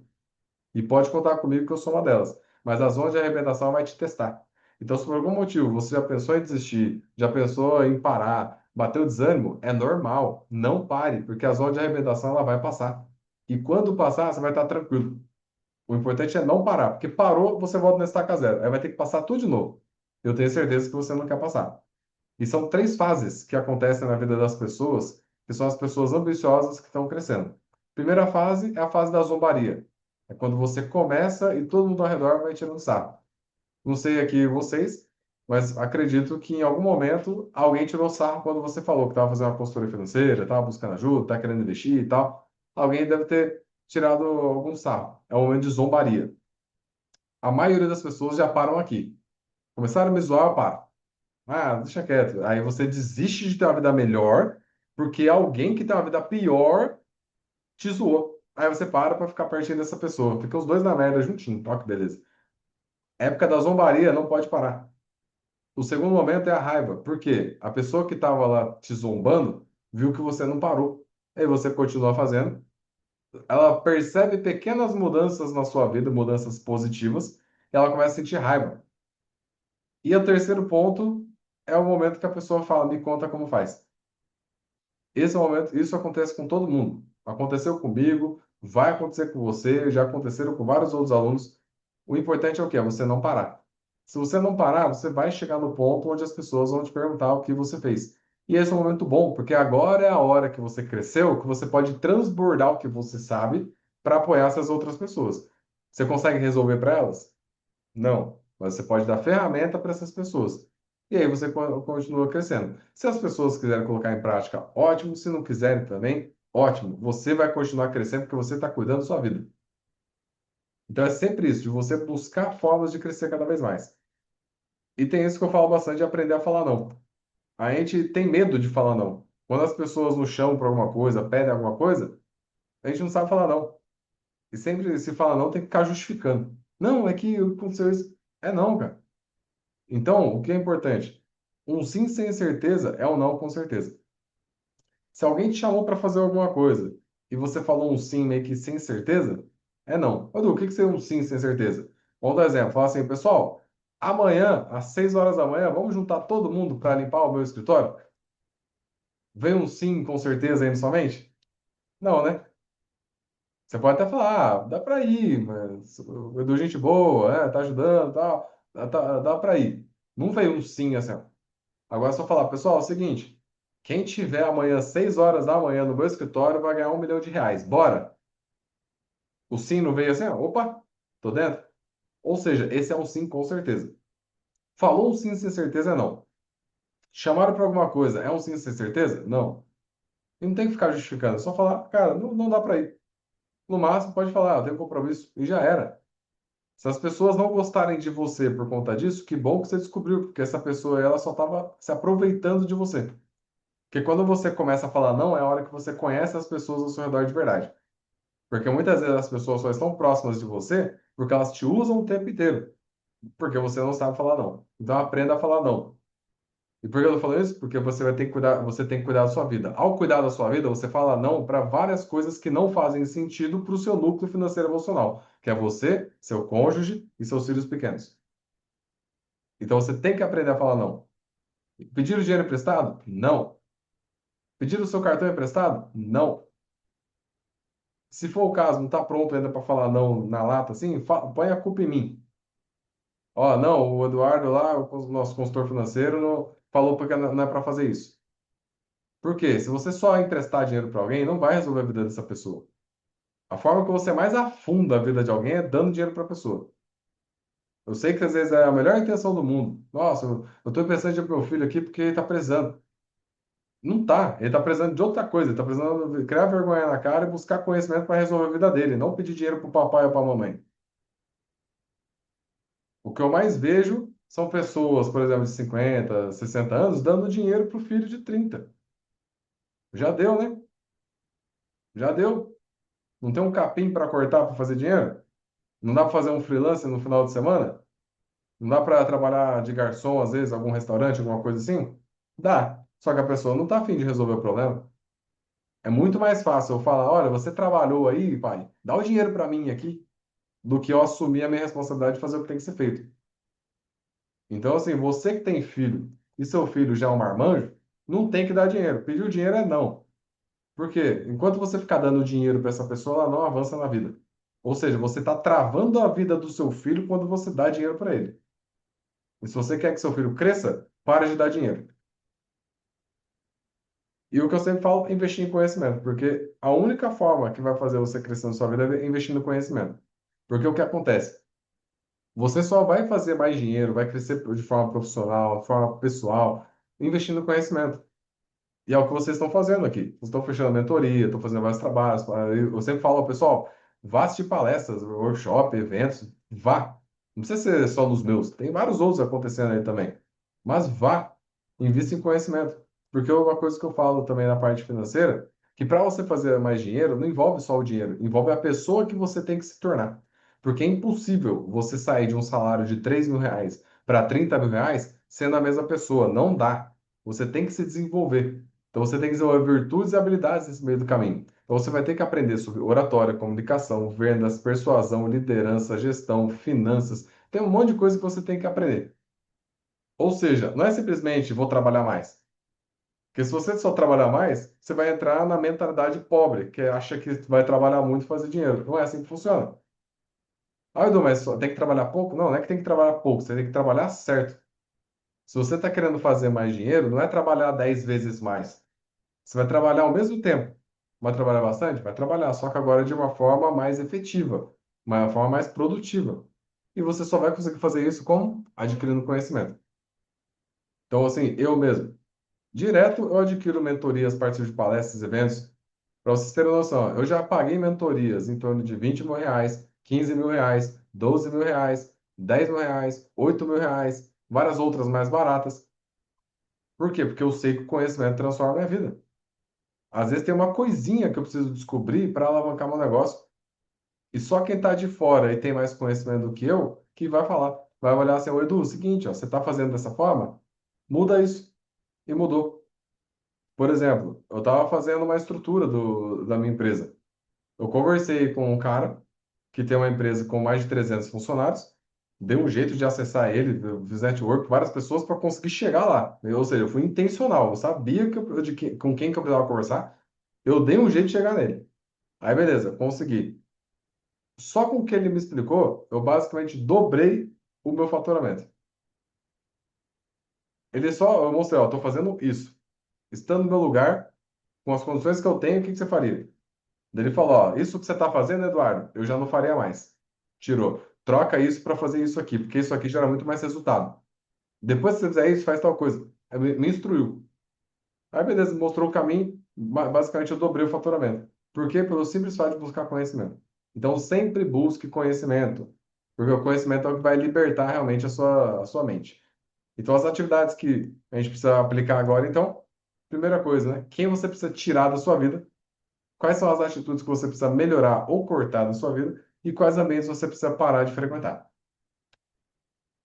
E pode contar comigo que eu sou uma delas. Mas a zona de arrebentação vai te testar. Então, se por algum motivo você já pensou em desistir, já pensou em parar, bateu desânimo, é normal. Não pare, porque a zona de arrebentação ela vai passar. E quando passar, você vai estar tranquilo. O importante é não parar, porque parou, você volta na estaca zero. Aí vai ter que passar tudo de novo. Eu tenho certeza que você não quer passar. E são 3 fases que acontecem na vida das pessoas, que são as pessoas ambiciosas que estão crescendo. Primeira fase é a fase da zombaria. É quando você começa e todo mundo ao redor vai tirando sarro. Não sei aqui vocês, mas acredito que em algum momento alguém tirou sarro quando você falou que estava fazendo uma consultoria financeira, estava buscando ajuda, está querendo investir e tal. Alguém deve ter tirado algum sarro. É um momento de zombaria. A maioria das pessoas já param aqui. Começaram a me zoar, eu paro. Ah, deixa quieto. Aí você desiste de ter uma vida melhor porque alguém que tem uma vida pior te zoou. Aí você para ficar pertinho dessa pessoa. Fica os dois na merda juntinho. Ó, que beleza. Época da zombaria, não pode parar. O segundo momento é a raiva. Por quê? A pessoa que estava lá te zombando viu que você não parou. Aí você continua fazendo. Ela percebe pequenas mudanças na sua vida, mudanças positivas, e ela começa a sentir raiva. E o terceiro ponto é o momento que a pessoa fala, me conta como faz. Esse é o momento, isso acontece com todo mundo. Aconteceu comigo, vai acontecer com você, já aconteceram com vários outros alunos. O importante é o quê? É você não parar. Se você não parar, você vai chegar no ponto onde as pessoas vão te perguntar o que você fez. E esse é um momento bom, porque agora é a hora que você cresceu, que você pode transbordar o que você sabe para apoiar essas outras pessoas. Você consegue resolver para elas? Não, mas você pode dar ferramenta para essas pessoas. E aí você continua crescendo. Se as pessoas quiserem colocar em prática, ótimo. Se não quiserem também, ótimo. Você vai continuar crescendo porque você está cuidando da sua vida. Então é sempre isso, de você buscar formas de crescer cada vez mais. E tem isso que eu falo bastante de aprender a falar não. A gente tem medo de falar não. Quando as pessoas nos chamam para alguma coisa, pedem alguma coisa, a gente não sabe falar não. E sempre se fala não, tem que ficar justificando. Não, é que aconteceu isso. É não, cara. Então, o que é importante? Um sim sem certeza é um não com certeza. Se alguém te chamou para fazer alguma coisa e você falou um sim meio que sem certeza, é não. Edu, o que que seria um sim sem certeza? Vamos dar um exemplo. Fala assim, pessoal, amanhã, às 6 horas da manhã, vamos juntar todo mundo para limpar o meu escritório? Vem um sim com certeza aí na sua mente? Não, né? Você pode até falar, dá pra ir, mas o Edu, gente boa, tá ajudando, tal, dá pra ir. Não veio um sim assim, ó. Agora é só falar, pessoal, é o seguinte, quem tiver amanhã, 6 horas da manhã no meu escritório vai ganhar R$ 1 milhão. Bora! O sim não veio assim, ó, opa, tô dentro. Ou seja, esse é um sim com certeza. Falou um sim sem certeza, é não. Chamaram para alguma coisa, é um sim sem certeza? Não. E não tem que ficar justificando, é só falar, cara, não dá para ir. No máximo, pode falar, eu tenho compromisso, e já era. Se as pessoas não gostarem de você por conta disso, que bom que você descobriu, porque essa pessoa ela só estava se aproveitando de você. Porque quando você começa a falar não, é a hora que você conhece as pessoas ao seu redor de verdade. Porque muitas vezes as pessoas só estão próximas de você porque elas te usam o tempo inteiro, porque você não sabe falar não. Então aprenda a falar não. E por que eu tô falando isso? Porque você vai ter que cuidar, você tem que cuidar da sua vida. Ao cuidar da sua vida, você fala não para várias coisas que não fazem sentido para o seu núcleo financeiro emocional, que é você, seu cônjuge e seus filhos pequenos. Então você tem que aprender a falar não. Pedir o dinheiro emprestado? Não. Pedir o seu cartão emprestado? Não. Se for o caso, não está pronto ainda para falar não na lata, assim, põe a culpa em mim. Ó, não, o Eduardo lá, o nosso consultor financeiro, falou porque não é para fazer isso. Por quê? Se você só emprestar dinheiro para alguém, não vai resolver a vida dessa pessoa. A forma que você mais afunda a vida de alguém é dando dinheiro para a pessoa. Eu sei que às vezes é a melhor intenção do mundo. Nossa, eu estou emprestando dinheiro para meu filho aqui porque ele está precisando. Não tá. Ele está precisando de outra coisa. Ele está precisando criar vergonha na cara e buscar conhecimento para resolver a vida dele, não pedir dinheiro para o papai ou para a mamãe. O que eu mais vejo são pessoas, por exemplo, de 50, 60 anos, dando dinheiro para o filho de 30. Já deu, né? Já deu. Não tem um capim para cortar para fazer dinheiro? Não dá para fazer um freelance no final de semana? Não dá para trabalhar de garçom, às vezes, algum restaurante, alguma coisa assim? Dá. Só que a pessoa não está afim de resolver o problema. É muito mais fácil eu falar, olha, você trabalhou aí, pai, dá o dinheiro para mim aqui, do que eu assumir a minha responsabilidade de fazer o que tem que ser feito. Então, assim, você que tem filho e seu filho já é um marmanjo, não tem que dar dinheiro. Pedir o dinheiro é não. Por quê? Enquanto você ficar dando dinheiro para essa pessoa, ela não avança na vida. Ou seja, você está travando a vida do seu filho quando você dá dinheiro para ele. E se você quer que seu filho cresça, pare de dar dinheiro. E o que eu sempre falo, é investir em conhecimento, porque a única forma que vai fazer você crescer na sua vida é investir no conhecimento. Porque o que acontece? Você só vai fazer mais dinheiro, vai crescer de forma profissional, de forma pessoal, investindo no conhecimento. E é o que vocês estão fazendo aqui. Vocês estão fechando mentoria, estão fazendo vários trabalhos. Eu sempre falo ao pessoal, vá assistir palestras, workshop, eventos, vá. Não precisa ser só nos meus, tem vários outros acontecendo aí também. Mas vá, invista em conhecimento. Porque uma coisa que eu falo também na parte financeira, que para você fazer mais dinheiro, não envolve só o dinheiro, envolve a pessoa que você tem que se tornar. Porque é impossível você sair de um salário de R$ 3.000 para R$ 30.000 sendo a mesma pessoa. Não dá. Você tem que se desenvolver. Então você tem que desenvolver virtudes e habilidades nesse meio do caminho. Então você vai ter que aprender sobre oratória, comunicação, vendas, persuasão, liderança, gestão, finanças. Tem um monte de coisa que você tem que aprender. Ou seja, não é simplesmente vou trabalhar mais. Porque se você só trabalhar mais, você vai entrar na mentalidade pobre, que acha que vai trabalhar muito e fazer dinheiro. Não é assim que funciona. Ah, Edu, mas tem que trabalhar pouco? Não, não é que tem que trabalhar pouco, você tem que trabalhar certo. Se você está querendo fazer mais dinheiro, não é trabalhar 10 vezes mais. Você vai trabalhar ao mesmo tempo. Vai trabalhar bastante? Vai trabalhar, só que agora de uma forma mais efetiva, uma forma mais produtiva. E você só vai conseguir fazer isso como? Adquirindo conhecimento. Então, assim, eu mesmo, direto eu adquiro mentorias a partir de palestras, eventos. Para vocês terem noção, eu já paguei mentorias em torno de R$ 20.000, R$ 15.000, R$ 12.000, R$ 10.000, R$ 8.000, várias outras mais baratas. Por quê? Porque eu sei que o conhecimento transforma a minha vida. Às vezes tem uma coisinha que eu preciso descobrir para alavancar meu negócio. E só quem está de fora e tem mais conhecimento do que eu, que vai falar. Vai olhar assim, ô Edu, é o seguinte, ó, você está fazendo dessa forma? Muda isso. E mudou. Por exemplo, eu estava fazendo uma estrutura da minha empresa. Eu conversei com um cara que tem uma empresa com mais de 300 funcionários dei um jeito de acessar ele, fiz network com várias pessoas para conseguir chegar lá. Ou seja, eu fui intencional, eu sabia com quem que eu precisava conversar, eu dei um jeito de chegar nele. Aí, beleza, consegui. Só com o que ele me explicou, eu basicamente dobrei o meu faturamento. Eu mostrei, ó, tô fazendo isso. Estando no meu lugar, com as condições que eu tenho, o que que você faria? Daí ele falou, ó, isso que você está fazendo, Eduardo, eu já não faria mais. Tirou. Troca isso para fazer isso aqui, porque isso aqui gera muito mais resultado. Depois que você fizer isso, faz tal coisa. Aí me instruiu. Aí, beleza, mostrou o caminho. Basicamente, eu dobrei o faturamento. Por quê? Pelo simples fato de buscar conhecimento. Então, sempre busque conhecimento, porque o conhecimento é o que vai libertar realmente a sua mente. Então, as atividades que a gente precisa aplicar agora, então, primeira coisa, né? Quem você precisa tirar da sua vida, quais são as atitudes que você precisa melhorar ou cortar da sua vida e quais ambientes você precisa parar de frequentar.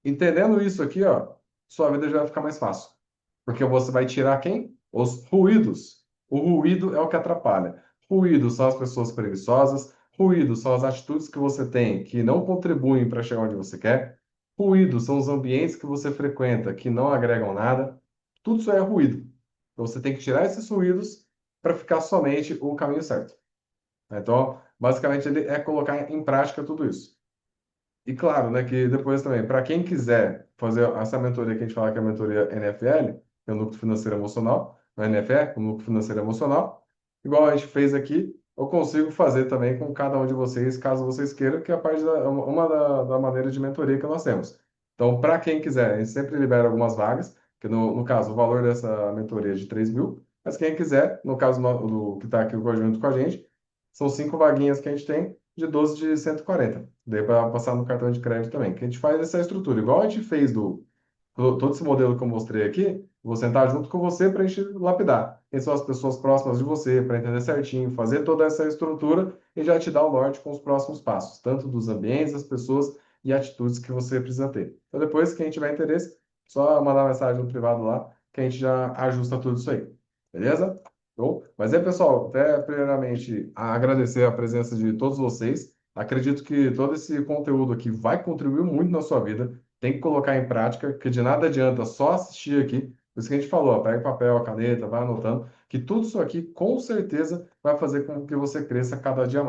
Entendendo isso aqui, ó, sua vida já vai ficar mais fácil. Porque você vai tirar quem? Os ruídos. O ruído é o que atrapalha. Ruídos são as pessoas preguiçosas, ruídos são as atitudes que você tem que não contribuem para chegar onde você quer. Ruídos são os ambientes que você frequenta que não agregam nada. Tudo isso é ruído. Então você tem que tirar esses ruídos para ficar somente o caminho certo. Então, basicamente, ele é colocar em prática tudo isso. E claro, né, que depois também, para quem quiser fazer essa mentoria que a gente fala que é a mentoria NFL, que é o Núcleo Financeiro Emocional, não é NFE, o Núcleo Financeiro Emocional, igual a gente fez aqui, eu consigo fazer também com cada um de vocês, caso vocês queiram, que é a parte uma da maneira de mentoria que nós temos. Então, para quem quiser, a gente sempre libera algumas vagas, que no caso, o valor dessa mentoria é de 3 mil, mas quem quiser, no caso do que está aqui junto com a gente, são 5 vaguinhas que a gente tem, de 12 de 140. Daí para passar no cartão de crédito também. Que a gente faz essa estrutura, igual a gente fez todo esse modelo que eu mostrei aqui, vou sentar junto com você para a gente lapidar. Quem são as pessoas próximas de você, para entender certinho, fazer toda essa estrutura e já te dar o norte com os próximos passos, tanto dos ambientes, das pessoas e atitudes que você precisa ter. Então, depois, quem tiver interesse, só mandar mensagem no privado lá, que a gente já ajusta tudo isso aí. Beleza? Bom, mas é, pessoal, até primeiramente agradecer a presença de todos vocês. Acredito que todo esse conteúdo aqui vai contribuir muito na sua vida. Tem que colocar em prática, que de nada adianta só assistir aqui. Por isso que a gente falou, ó, pega papel, caneta, vai anotando, que tudo isso aqui com certeza vai fazer com que você cresça cada dia mais.